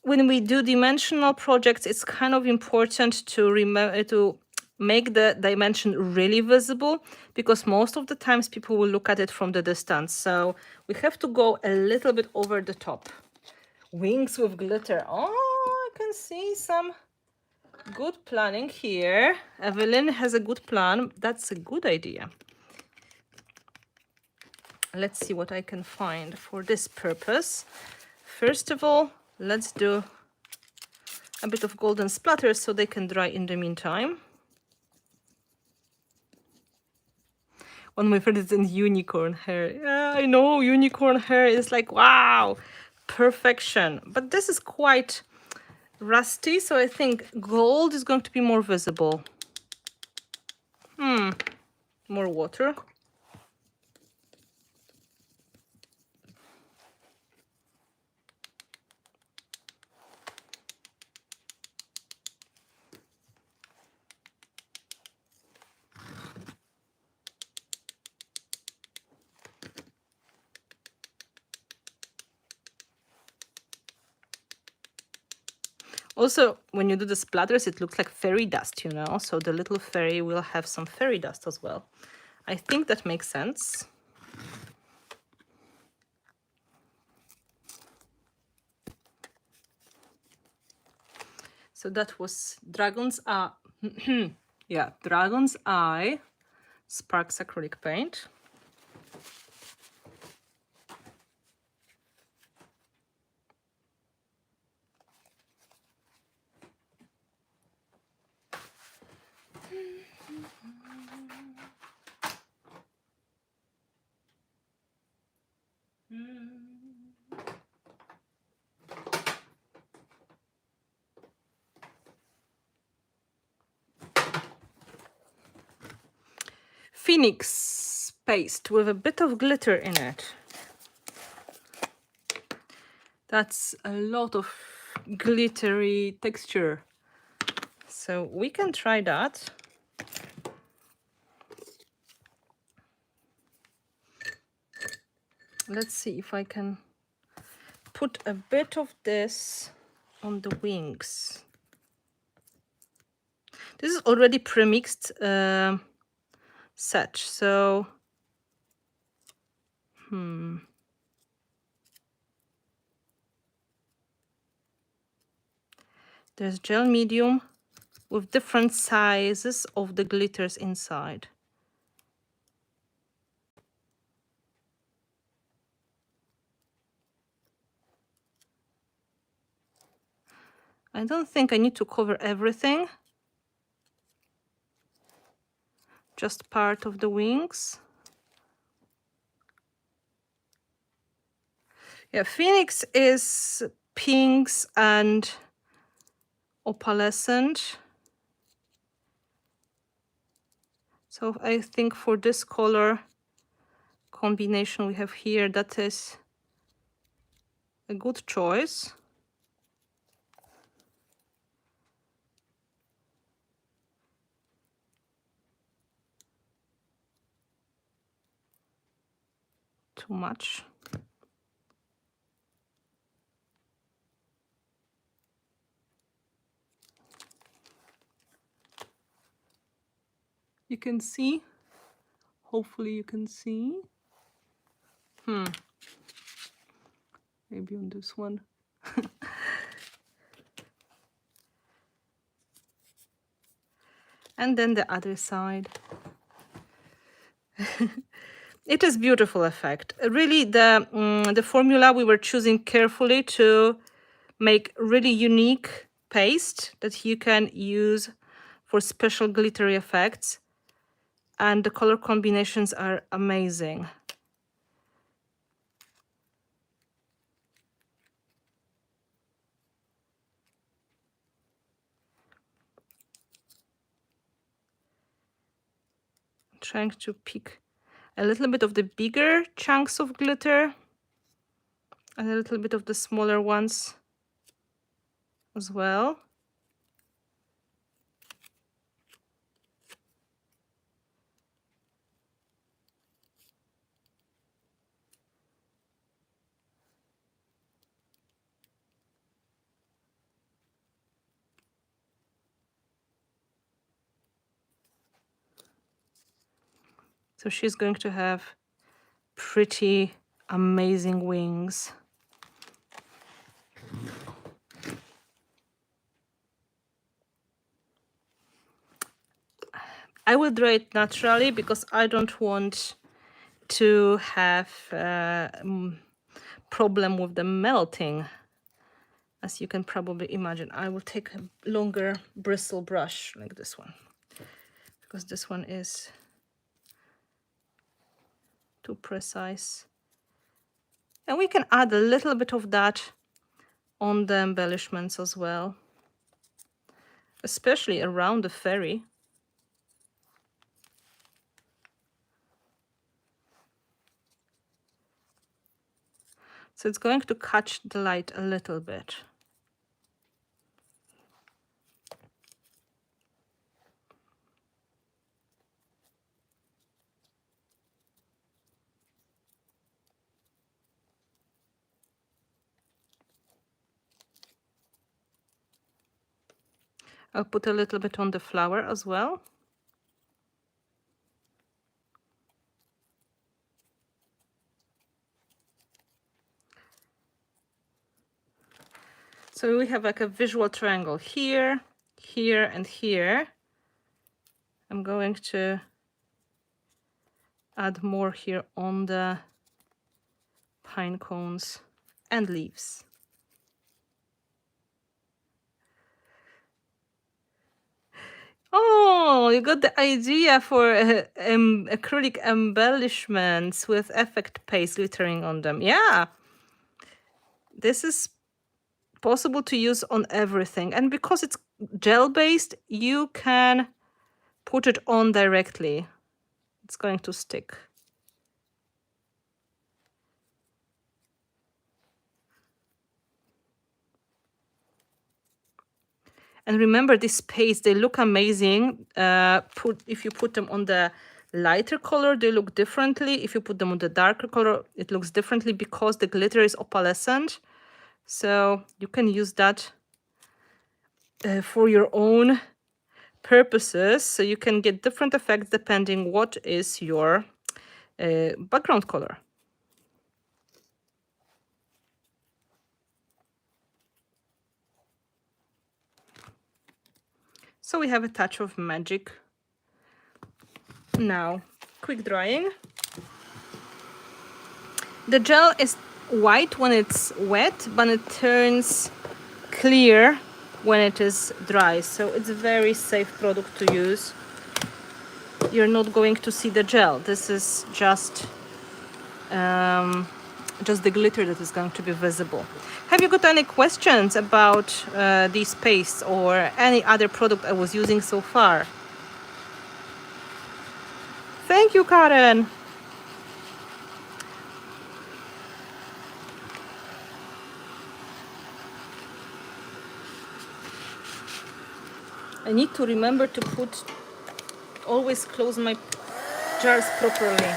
When we do dimensional projects, it's kind of important to remember to make the dimension really visible, because most of the times people will look at it from the distance. So we have to go a little bit over the top. Wings with glitter. Oh, I can see some good planning here. Evelyn has a good plan. That's a good idea. Let's see what I can find for this purpose. First of all, let's do a bit of golden splatters so they can dry in the meantime. One of my favorites is unicorn hair. Yeah, I know, unicorn hair is like, wow, perfection. But this is quite rusty, so I think gold is going to be more visible. More water. Also, when you do the splatters, it looks like fairy dust, you know, so the little fairy will have some fairy dust as well. I think that makes sense. So that was Dragon's yeah, Dragon's Eye Sparks acrylic paint. Phoenix paste with a bit of glitter in it. That's a lot of glittery texture. So we can try that. Let's see if I can put a bit of this on the wings. This is already pre-mixed set, so there's gel medium with different sizes of the glitters inside. I don't think I need to cover everything, just part of the wings. Yeah, Phoenix is pinks and opalescent. So I think for this color combination we have here, that is a good choice. Too much. You can see. Hopefully you can see. Maybe on this one. And then the other side. It is beautiful effect. Really, the formula we were choosing carefully to make really unique paste that you can use for special glittery effects. And the color combinations are amazing. I'm trying to pick a little bit of the bigger chunks of glitter and a little bit of the smaller ones as well. So she's going to have pretty amazing wings. I will draw it naturally because I don't want to have problem with the melting. As you can probably imagine, I will take a longer bristle brush like this one, because this one is too precise. And we can add a little bit of that on the embellishments as well, especially around the fairy. So it's going to catch the light a little bit. I'll put a little bit on the flower as well. So we have like a visual triangle here, here, and here. I'm going to add more here on the pine cones and leaves. Oh, you got the idea for acrylic embellishments with effect paste glittering on them. Yeah, this is possible to use on everything. And because it's gel-based, you can put it on directly. It's going to stick. And remember, these paste, they look amazing. If you put them on the lighter color, they look differently. If you put them on the darker color, it looks differently because the glitter is opalescent. So you can use that for your own purposes. So you can get different effects depending what is your background color. So we have a touch of magic. Now, quick drying. The gel is white when it's wet, but it turns clear when it is dry. So it's a very safe product to use. You're not going to see the gel. This is just the glitter that is going to be visible. Have you got any questions about these pastes or any other product I was using so far? Thank you, Karen. I need to remember to always close my jars properly.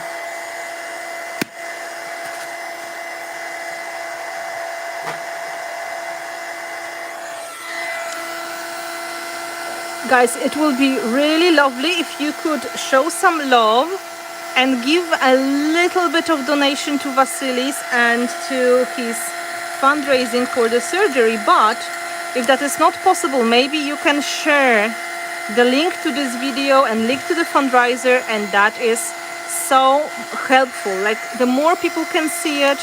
Guys, it will be really lovely if you could show some love and give a little bit of donation to Vasilis and to his fundraising for the surgery. But if that is not possible, maybe you can share the link to this video and link to the fundraiser, and that is so helpful. Like, the more people can see it,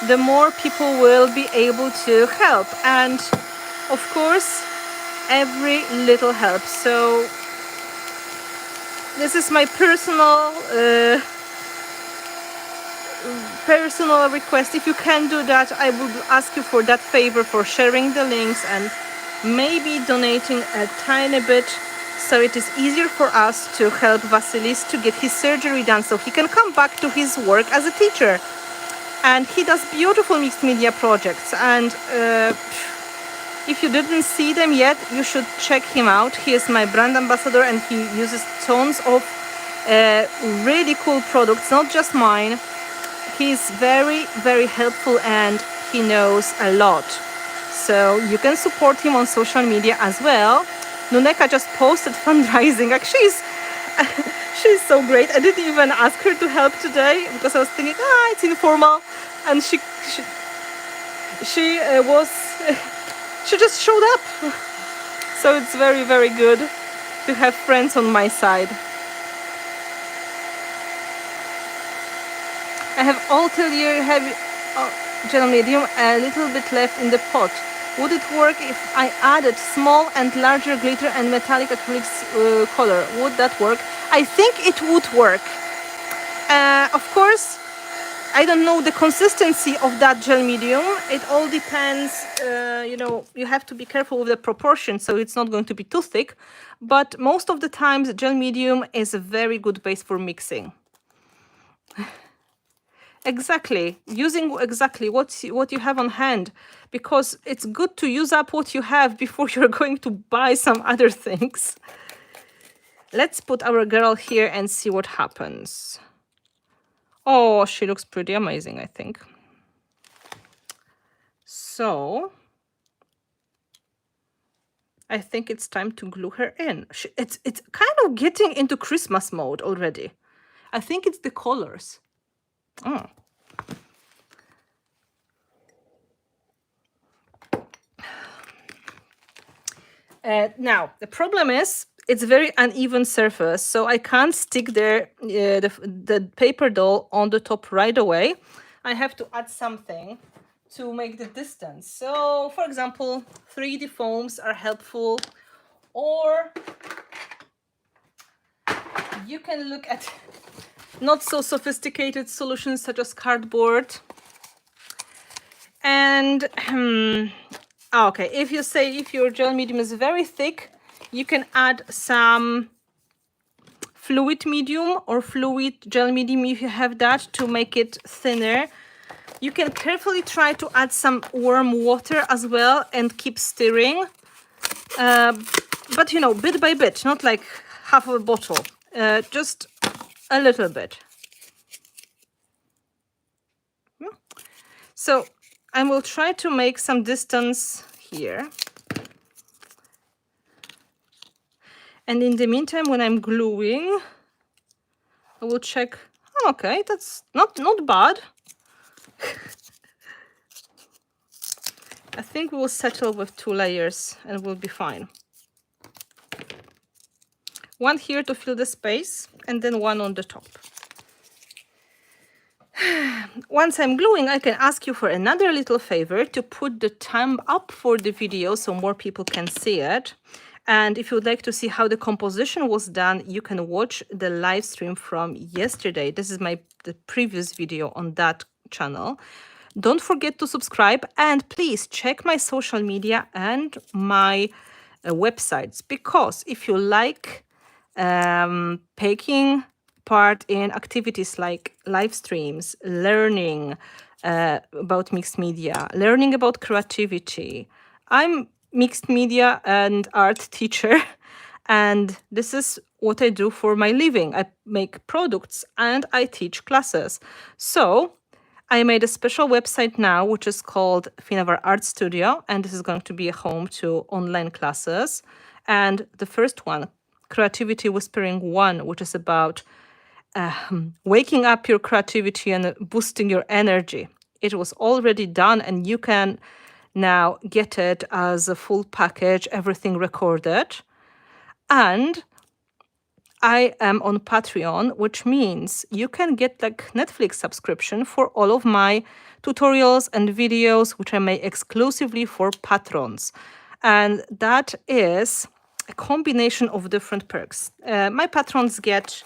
the more people will be able to help. And of course, every little helps. So this is my personal request. If you can do that, I would ask you for that favor, for sharing the links and maybe donating a tiny bit, so it is easier for us to help Vasilis to get his surgery done, so he can come back to his work as a teacher. And he does beautiful mixed media projects, and if you didn't see them yet, you should check him out. He is my brand ambassador and he uses tons of really cool products, not just mine. He's very, very helpful and he knows a lot. So you can support him on social media as well. Nuneka just posted fundraising. Actually, she's so great. I didn't even ask her to help today because I was thinking, it's informal. And she just showed up. So it's very, very good to have friends on my side. I have ulterior heavy gel medium, a little bit left in the pot. Would it work if I added small and larger glitter and metallic acrylics color? Would that work? I think it would work. Of course, I don't know the consistency of that gel medium. It all depends, you have to be careful with the proportion, so it's not going to be too thick. But most of the times, gel medium is a very good base for mixing. Exactly, using exactly what you have on hand, because it's good to use up what you have before you're going to buy some other things. Let's put our girl here and see what happens. Oh, she looks pretty amazing, I think. So I think it's time to glue her in. It's kind of getting into Christmas mode already. I think it's the colors. Oh. Now, the problem is it's very uneven surface, so I can't stick the paper doll on the top right away. I have to add something to make the distance. So, for example, 3D foams are helpful, or you can look at not so sophisticated solutions such as cardboard. And okay, if your gel medium is very thick, you can add some fluid medium or fluid gel medium if you have that, to make it thinner. You can carefully try to add some warm water as well and keep stirring. But you know, bit by bit, not like half of a bottle, just a little bit. So I will try to make some distance here. And in the meantime, when I'm gluing, I will check. Okay, that's not bad. I think we'll settle with 2 layers and we'll be fine. One here to fill the space and then one on the top. Once I'm gluing, I can ask you for another little favor to put the time up for the video so more people can see it. And if you would like to see how the composition was done, you can watch the live stream from yesterday. This is the previous video on that channel. Don't forget to subscribe and please check my social media and my websites, because if you like taking part in activities like live streams, learning about mixed media, learning about creativity. I'm mixed media and art teacher, and this is what I do for my living. I make products and I teach classes. So I made a special website now, which is called Finnabair Art Studio, and this is going to be a home to online classes. And the first one, Creativity Whispering 1, which is about waking up your creativity and boosting your energy. It was already done, and you can now get it as a full package, everything recorded. And I am on Patreon, which means you can get like Netflix subscription for all of my tutorials and videos, which I make exclusively for patrons. And that is a combination of different perks. My patrons get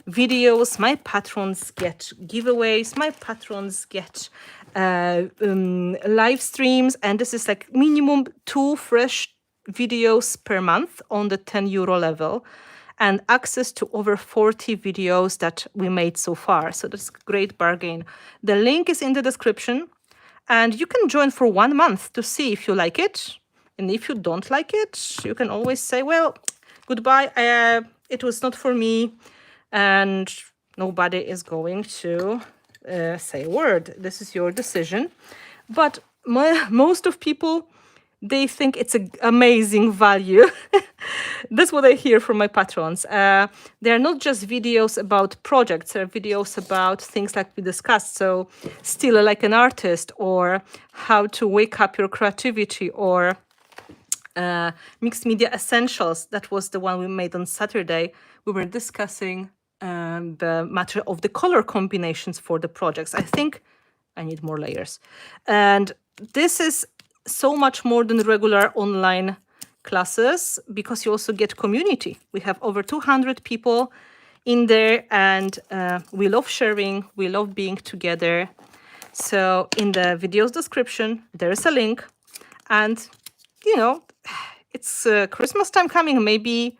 videos, my patrons get giveaways, my patrons get live streams, and this is like minimum 2 fresh videos per month on the €10 level, and access to over 40 videos that we made so far. So that's a great bargain. The link is in the description, and you can join for 1 month to see if you like it. And if you don't like it, you can always say, well, goodbye, it was not for me. And nobody is going to say a word. This is your decision. But most of people, they think it's an amazing value. That's what I hear from my patrons. They're not just videos about projects, they're videos about things like we discussed. So still like an artist, or how to wake up your creativity, or mixed media essentials. That was the one we made on Saturday. We were discussing the matter of the color combinations for the projects. I think I need more layers. And this is so much more than regular online classes, because you also get community. We have over 200 people in there, and we love sharing, we love being together. So in the video's description, there is a link. And, you know, it's Christmas time coming. Maybe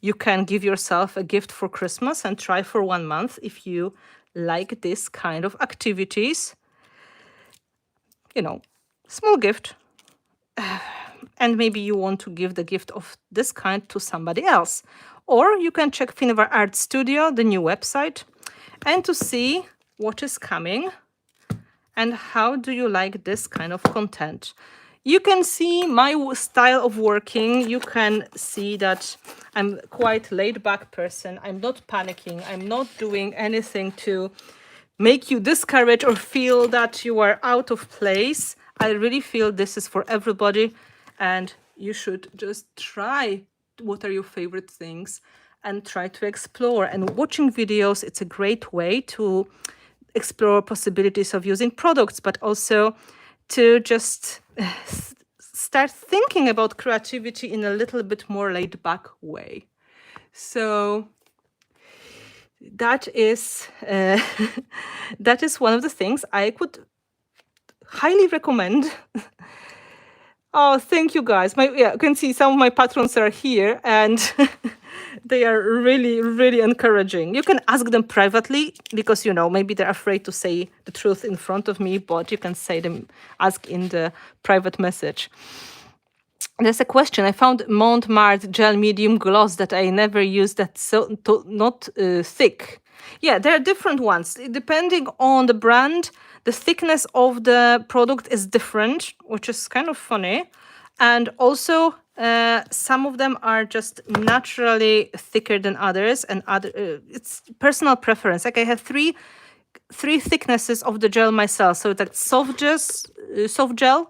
you can give yourself a gift for Christmas and try for 1 month if you like this kind of activities. You know, small gift. And maybe you want to give the gift of this kind to somebody else. Or you can check Finnabair Art Studio, the new website, and to see what is coming and how do you like this kind of content. You can see my style of working. You can see that I'm quite laid-back person. I'm not panicking. I'm not doing anything to make you discouraged or feel that you are out of place. I really feel this is for everybody, and you should just try what are your favorite things and try to explore. And watching videos, it's a great way to explore possibilities of using products, but also to just start thinking about creativity in a little bit more laid back way. So that is that is one of the things I could highly recommend. Oh, thank you guys. You can see some of my patrons are here, and they are really, really encouraging. You can ask them privately, because, you know, maybe they're afraid to say the truth in front of me, but you can ask in the private message. There's a question. I found Montmartre gel medium gloss that I never used. That's not thick. Yeah, there are different ones. Depending on the brand, the thickness of the product is different, which is kind of funny. And also, some of them are just naturally thicker than others, and it's personal preference. Like I have three thicknesses of the gel myself. So that's soft gel,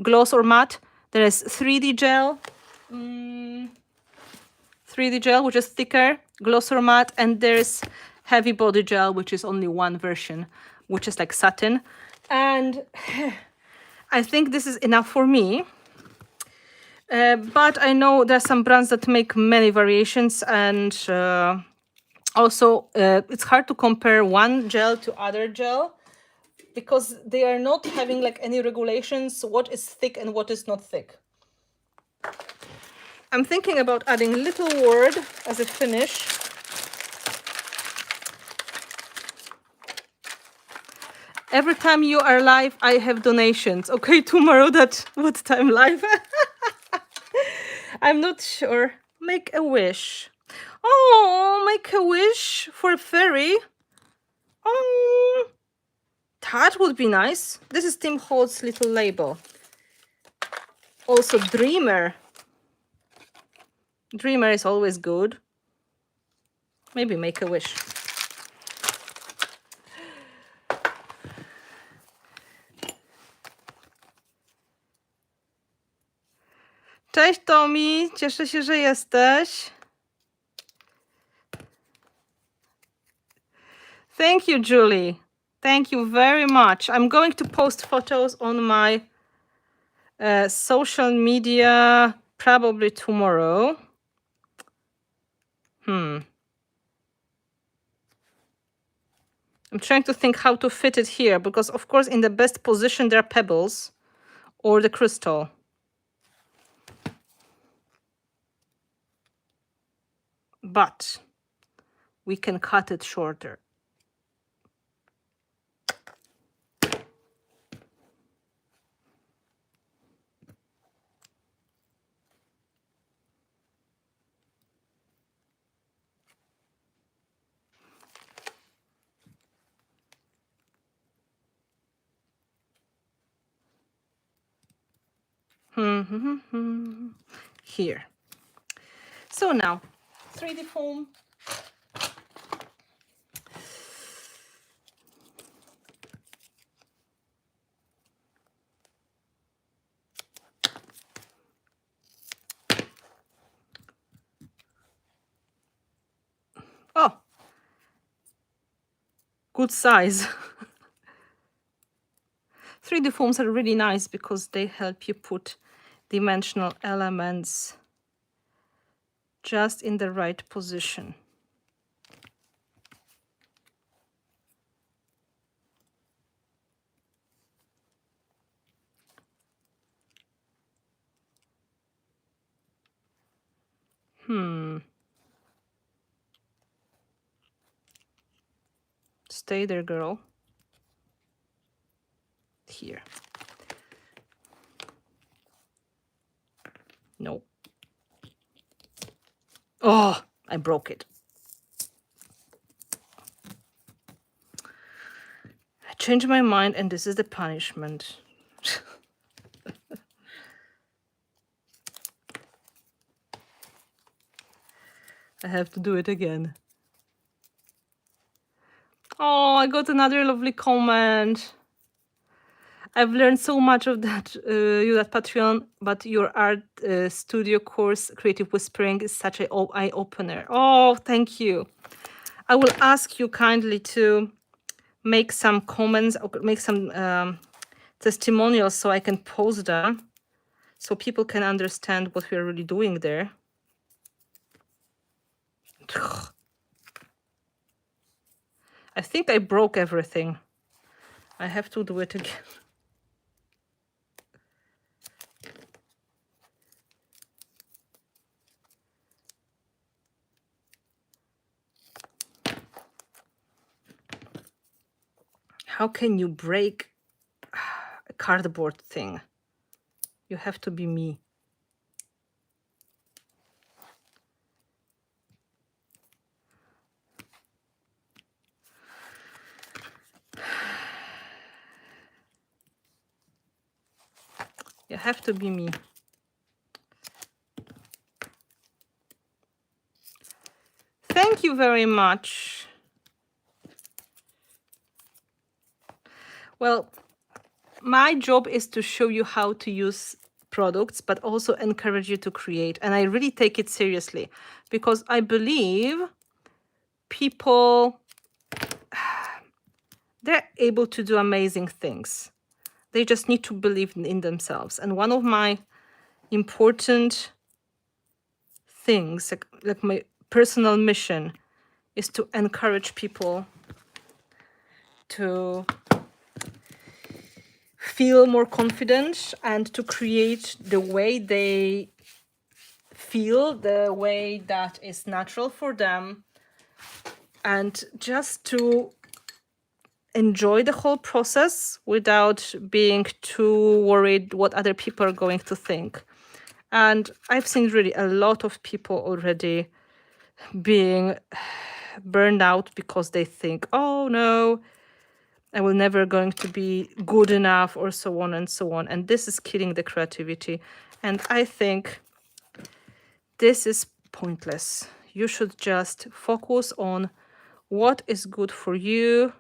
gloss or matte. There is 3D gel, 3D gel, which is thicker, gloss or matte, and there's heavy body gel, which is only one version, which is like satin. And I think this is enough for me. But I know there are some brands that make many variations, and also it's hard to compare one gel to other gel because they are not having like any regulations what is thick and what is not thick. I'm thinking about adding little word as a finish. Every time you are live, I have donations. Okay, tomorrow what time live? I'm not sure. Make a wish. Oh, make a wish for a fairy. Oh, that would be nice. This is Tim Holt's little label. Also, Dreamer. Dreamer is always good. Maybe make a wish. Cześć Tomi, cieszę się, że jesteś. Thank you, Julie. Thank you very much. I'm going to post photos on my social media probably tomorrow. I'm trying to think how to fit it here because, of course, in the best position there are pebbles or the crystal. But we can cut it shorter. Here. So now, 3D foam. Oh, good size. 3D foams are really nice because they help you put dimensional elements just in the right position. Stay there, girl. Here. No. Oh, I broke it. I changed my mind and this is the punishment. I have to do it again. Oh, I got another lovely comment. I've learned so much of that, you at Patreon, but your art studio course, Creative Whispering, is such an eye-opener. Oh, thank you. I will ask you kindly to make some comments, or make some testimonials so I can post them, so people can understand what we're really doing there. I think I broke everything. I have to do it again. How can you break a cardboard thing? You have to be me. have to be me. Thank you very much. Well, my job is to show you how to use products, but also encourage you to create. And I really take it seriously because I believe people, they're able to do amazing things. They just need to believe in themselves. And one of my important things, like my personal mission, is to encourage people to feel more confident and to create the way they feel, the way that is natural for them, and just to enjoy the whole process without being too worried what other people are going to think. And I've seen really a lot of people already being burned out because they think, oh no, I will never going to be good enough, or so on and so on. And this is killing the creativity. And I think this is pointless. You should just focus on what is good for you,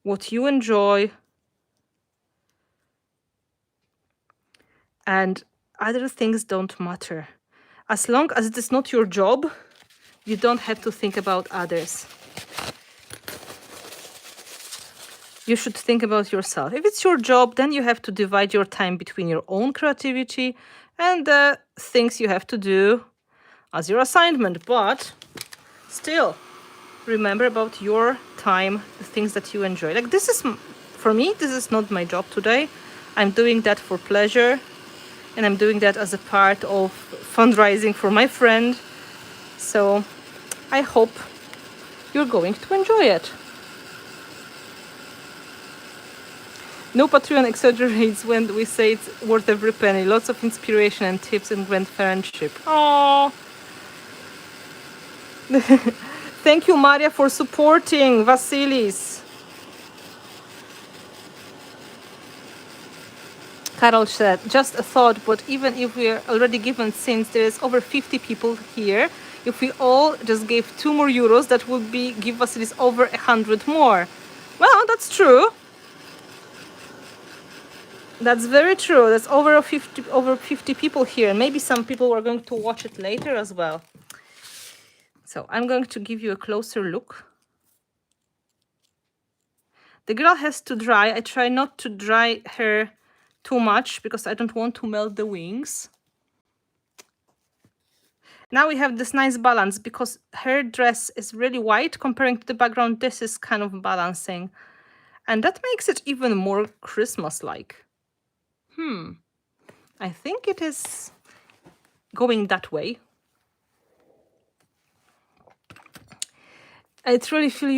what you enjoy, and other things don't matter. As long as it is not your job, you don't have to think about others. You should think about yourself. If it's your job, then you have to divide your time between your own creativity and the things you have to do as your assignment. But still, remember about your time, the things that you enjoy. Like this is, for me, this is not my job today. I'm doing that for pleasure. And I'm doing that as a part of fundraising for my friend. So I hope you're going to enjoy it. No Patreon exaggerates when we say it's worth every penny. Lots of inspiration and tips and grand friendship. Oh, thank you, Maria, for supporting Vasilis. Carol said, just a thought, but even if we are already given, since there's over 50 people here, if we all just gave 2 more euros, that would be give Vasilis over 100 more. Well, that's true. That's very true. That's over 50 people here, and maybe some people are going to watch it later as well. So I'm going to give you a closer look. The girl has to dry. I try not to dry her too much because I don't want to melt the wings. Now we have this nice balance because her dress is really white comparing to the background. This is kind of balancing, and that makes it even more Christmas-like. I think it is going that way. I truly feel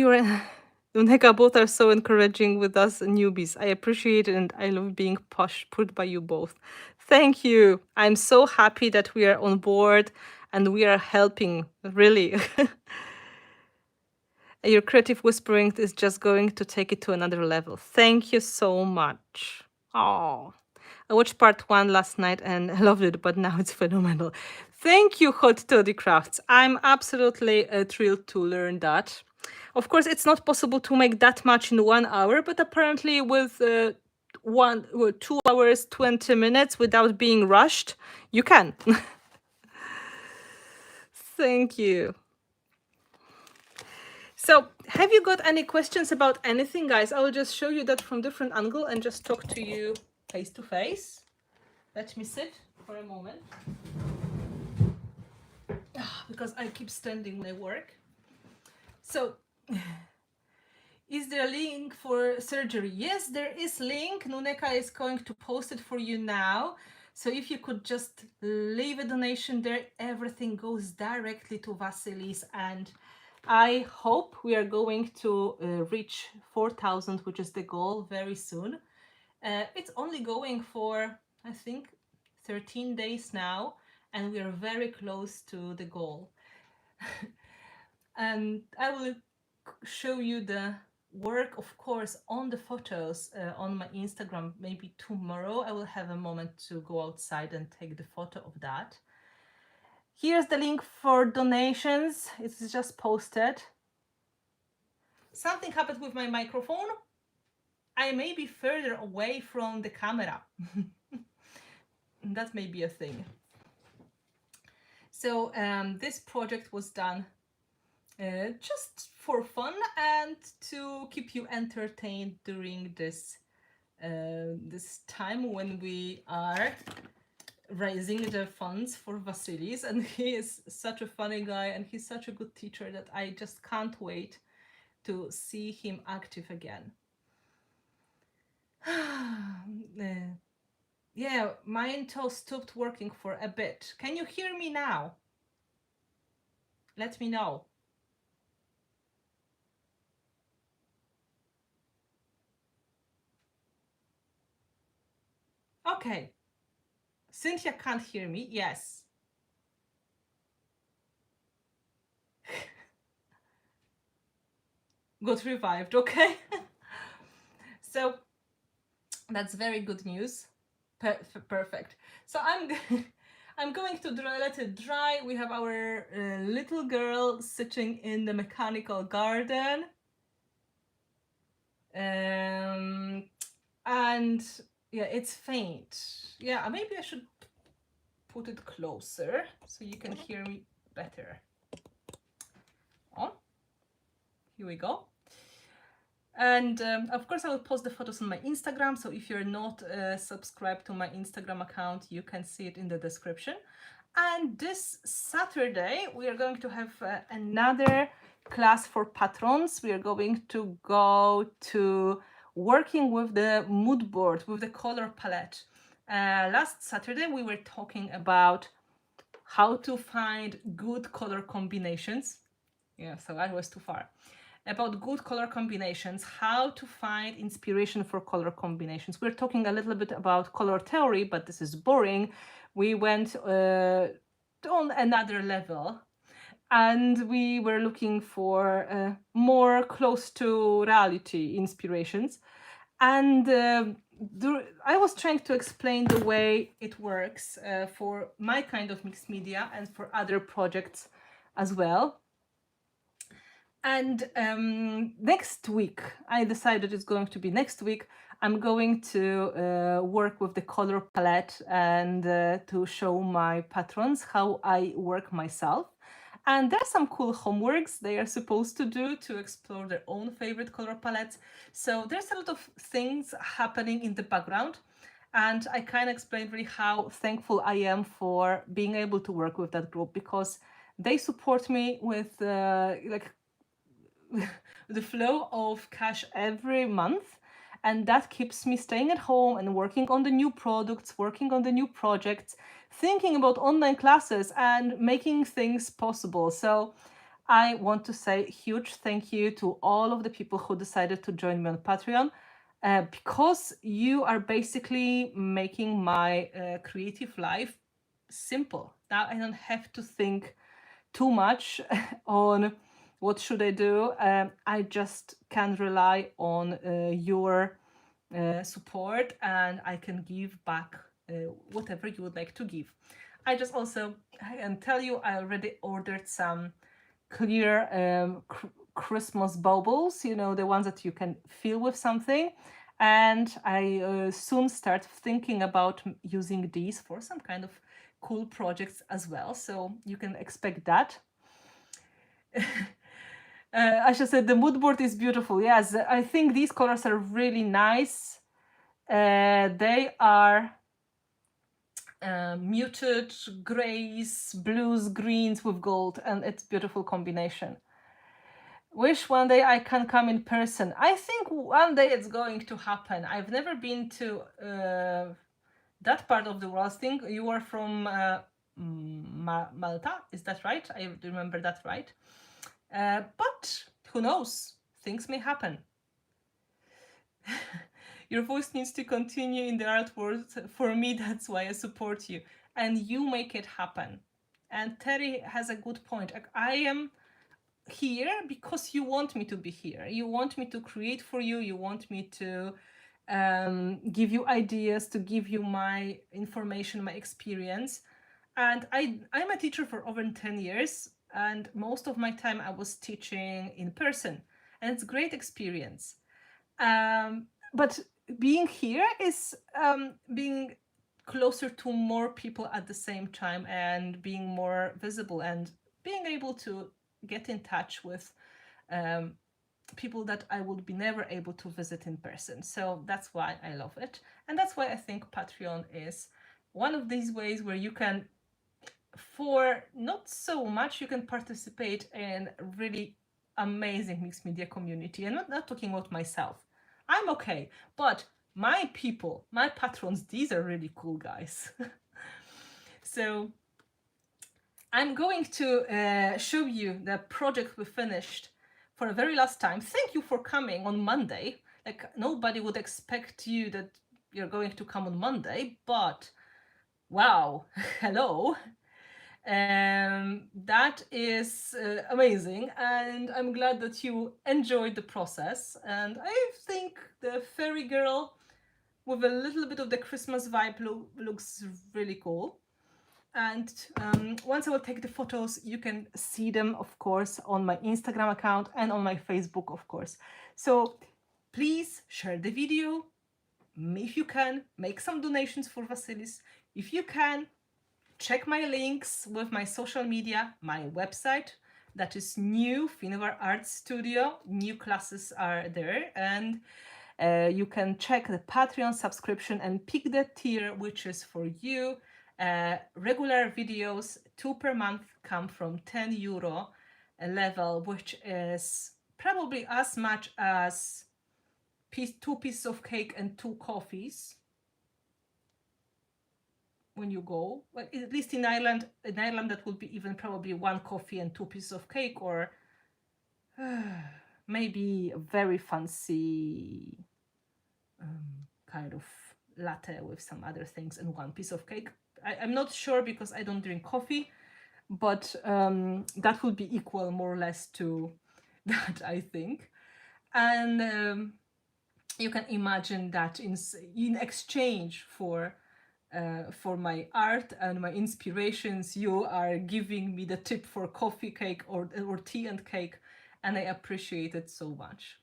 Neka, both are so encouraging with us newbies. I appreciate it and I love being put by you both. Thank you. I'm so happy that we are on board and we are helping, really. Your creative whispering is just going to take it to another level. Thank you so much. Oh, I watched part 1 last night and I loved it, but now it's phenomenal. Thank you, Hot Toddy Crafts. I'm absolutely thrilled to learn that. Of course, it's not possible to make that much in 1 hour, but apparently with 2 hours, 20 minutes without being rushed, you can. Thank you. So, have you got any questions about anything, guys? I will just show you that from different angle and just talk to you face to face. Let me sit for a moment. Because I keep standing when I work. So, is there a link for surgery? Yes, there is link. Nuneka is going to post it for you now. So if you could just leave a donation there, everything goes directly to Vasilis, and I hope we are going to reach 4,000, which is the goal, very soon. It's only going for, I think, 13 days now, and we are very close to the goal. And I will show you the work, of course, on the photos on my Instagram. Maybe tomorrow I will have a moment to go outside and take the photo of that. Here's the link for donations. It's just posted. Something happened with my microphone. I may be further away from the camera. That may be a thing. So this project was done just for fun and to keep you entertained during this time when we are raising the funds for Vasilis. And he is such a funny guy and he's such a good teacher that I just can't wait to see him active again. Yeah, mine stopped working for a bit. Can you hear me now? Let me know. Okay. Cynthia can't hear me. Yes. Got revived. Okay. So that's very good news. Perfect. So I'm going to let it dry. We have our little girl sitting in the mechanical garden. And yeah, it's faint. Yeah, maybe I should put it closer so you can hear me better. Oh, here we go. And of course, I will post the photos on my Instagram. So if you're not subscribed to my Instagram account, you can see it in the description. And this Saturday, we are going to have another class for patrons. We are going to go to working with the mood board, with the color palette. Last Saturday, we were talking about how to find good color combinations. Yeah, so that was too far. About good color combinations, how to find inspiration for color combinations. We're talking a little bit about color theory, but this is boring. We went on another level and we were looking for more close to reality inspirations. And I was trying to explain the way it works for my kind of mixed media and for other projects as well. And next week, I decided it's going to be next week, I'm going to work with the color palette and to show my patrons how I work myself. And there's some cool homeworks they are supposed to do to explore their own favorite color palettes. So there's a lot of things happening in the background. And I kind of explained really how thankful I am for being able to work with that group, because they support me with like the flow of cash every month, and that keeps me staying at home and working on the new products, working on the new projects, thinking about online classes and making things possible. So I want to say a huge thank you to all of the people who decided to join me on Patreon, because you are basically making my creative life simple. Now I don't have to think too much on what should I do. I just can rely on your support, and I can give back whatever you would like to give. I just also can tell you I already ordered some clear Christmas baubles, you know, the ones that you can fill with something. And I soon start thinking about using these for some kind of cool projects as well. So you can expect that. I should say the mood board is beautiful. Yes, I think these colors are really nice. They are muted grays, blues, greens with gold, and it's beautiful combination. Wish one day I can come in person. I think one day it's going to happen. I've never been to that part of the world. I think you are from Malta, is that right? I remember that right. But who knows? Things may happen. Your voice needs to continue in the art world. For me, that's why I support you. And you make it happen. And Terry has a good point. I am here because you want me to be here. You want me to create for you. You want me to give you ideas, to give you my information, my experience. And I'm a teacher for over 10 years, and most of my time I was teaching in person, and it's a great experience. But being here is being closer to more people at the same time and being more visible and being able to get in touch with um, people that I would be never able to visit in person. So that's why I love it. And that's why I think Patreon is one of these ways where you can, for not so much, you can participate in really amazing mixed media community. And not talking about myself. I'm okay, but my people, my patrons, these are really cool guys. So I'm going to show you the project we finished for the very last time. Thank you for coming on Monday. Like, nobody would expect you that you're going to come on Monday, but wow, hello. That is amazing, and I'm glad that you enjoyed the process. And I think the fairy girl with a little bit of the Christmas vibe looks really cool. And once I will take the photos, you can see them, of course, on my Instagram account and on my Facebook, of course. So please share the video. If you can, make some donations for Vasilis. If you can, check my links with my social media, my website, that is new, Finnabair Art Studio. New classes are there, and you can check the Patreon subscription and pick the tier which is for you. Regular videos, 2 per month, come from €10 level, which is probably as much as 2 pieces of cake and 2 coffees when you go. Well, at least in Ireland that would be even probably 1 coffee and 2 pieces of cake, or maybe a very fancy kind of latte with some other things and 1 piece of cake. I'm not sure because I don't drink coffee, but that would be equal more or less to that, I think. And you can imagine that in exchange for my art and my inspirations, you are giving me the tip for coffee, cake, or tea and cake, and I appreciate it so much.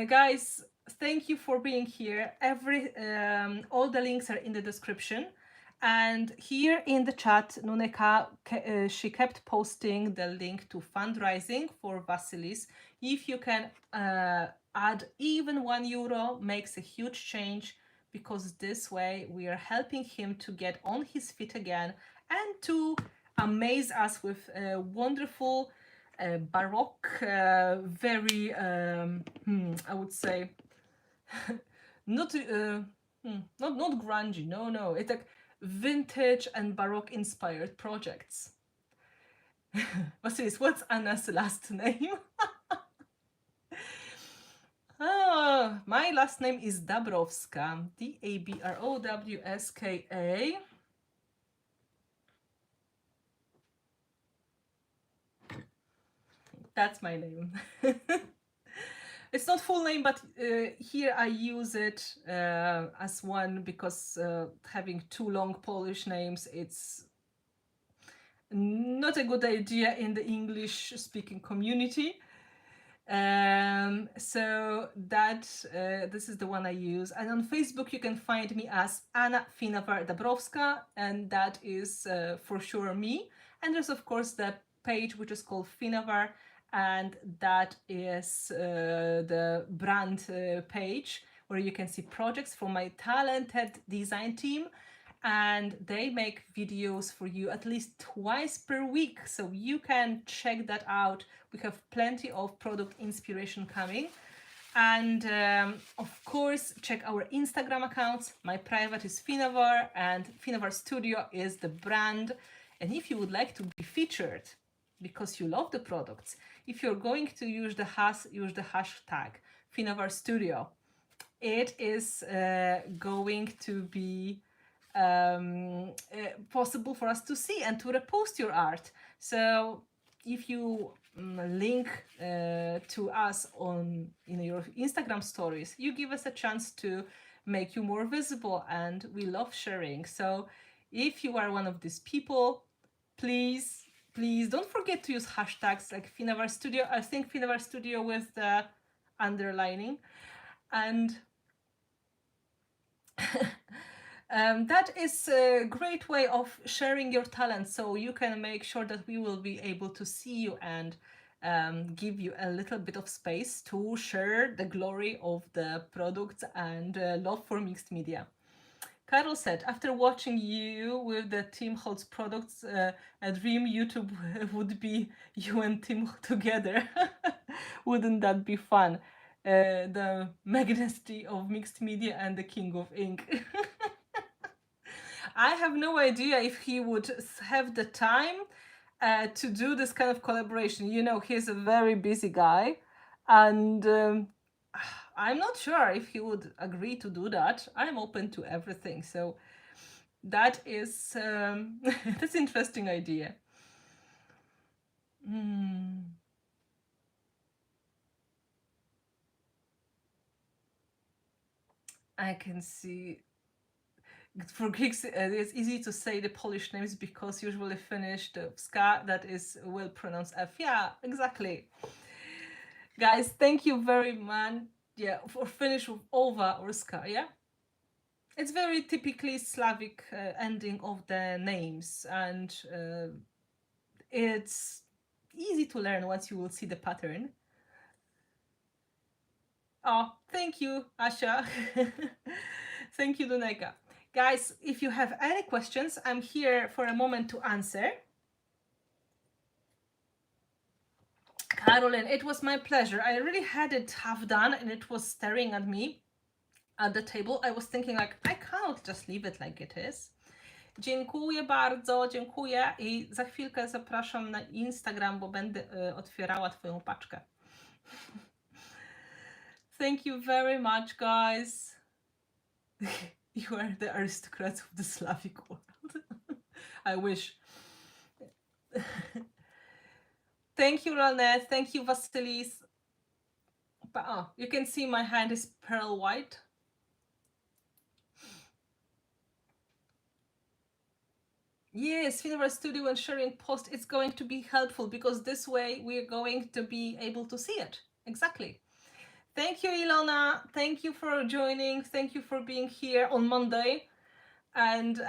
Guys, thank you for being here. All the links are in the description. And here in the chat, Nuneka, she kept posting the link to fundraising for Vasilis. If you can add even €1, makes a huge change, because this way we are helping him to get on his feet again and to amaze us with wonderful Baroque, very, I would say, not grungy, no, it's like vintage and Baroque inspired projects. Vasilis, what's Anna's last name? Oh, my last name is Dabrowska, Dabrowska. That's my name. It's not full name, but here I use it as one because having 2 long Polish names, it's not a good idea in the English speaking community. So that this is the one I use. And on Facebook you can find me as Anna Finnabair Dabrowska, and that is for sure me. And there's of course the page which is called Finnabair, and that is the brand page where you can see projects from my talented design team, and they make videos for you at least twice per week, so you can check that out. We have plenty of product inspiration coming. And of course, check our Instagram accounts. My private is Finnabair, and Finnabair Studio is the brand. And if you would like to be featured because you love the products, if you're going to use the hashtag Finnabair Studio, it is going to be possible for us to see and to repost your art. So if you link to us on your Instagram stories, you give us a chance to make you more visible, and we love sharing. So if you are one of these people, please don't forget to use hashtags like Finnabair Studio. I think Finnabair Studio with the underlining, and that is a great way of sharing your talent, so you can make sure that we will be able to see you and give you a little bit of space to share the glory of the products and love for mixed media. Carol said, after watching you with the Tim Holtz products, a dream YouTube would be you and Tim together. Wouldn't that be fun? The majesty of mixed media and the king of ink. I have no idea if he would have the time to do this kind of collaboration. You know, he's a very busy guy, and I'm not sure if he would agree to do that. I'm open to everything, so that is that's interesting idea. I can see. For Greeks, it's easy to say the Polish names because usually Finnish, the ska, that is will pronounce F. Yeah, exactly. Guys, thank you very much. Yeah, for Finnish with Ova or ska, yeah? It's very typically Slavic ending of the names, and it's easy to learn once you will see the pattern. Oh, thank you, Asha. Thank you, Duneka. Guys, if you have any questions, I'm here for a moment to answer. Caroline, it was my pleasure. I really had it half done and it was staring at me at the table. I was thinking like, I cannot just leave it like it is. Dziękuję bardzo, dziękuję i za chwilkę zapraszam na Instagram, bo będę otwierała twoją paczkę. Thank you very much, guys. You are the aristocrats of the Slavic world. I wish. Thank you, Ronette. Thank you, Vasilis. Oh, you can see my hand is pearl white. Yes, Finnabair Studio and sharing post, it's going to be helpful because this way we're going to be able to see it. Exactly. Thank you, Ilona. Thank you for joining. Thank you for being here on Monday. And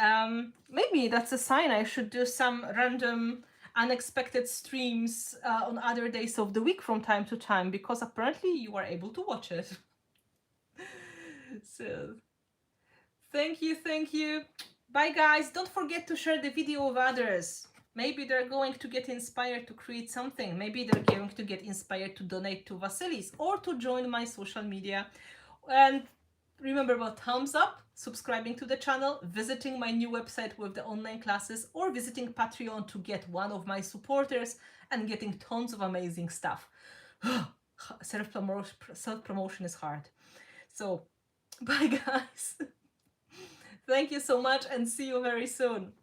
maybe that's a sign I should do some random unexpected streams on other days of the week from time to time, because apparently you are able to watch it. So thank you. Bye, guys. Don't forget to share the video with others. Maybe they're going to get inspired to create something. Maybe they're going to get inspired to donate to Vasilis or to join my social media. And remember about thumbs up, subscribing to the channel, visiting my new website with the online classes, or visiting Patreon to get one of my supporters and getting tons of amazing stuff. Self-promotion is hard. So, bye, guys. Thank you so much and see you very soon.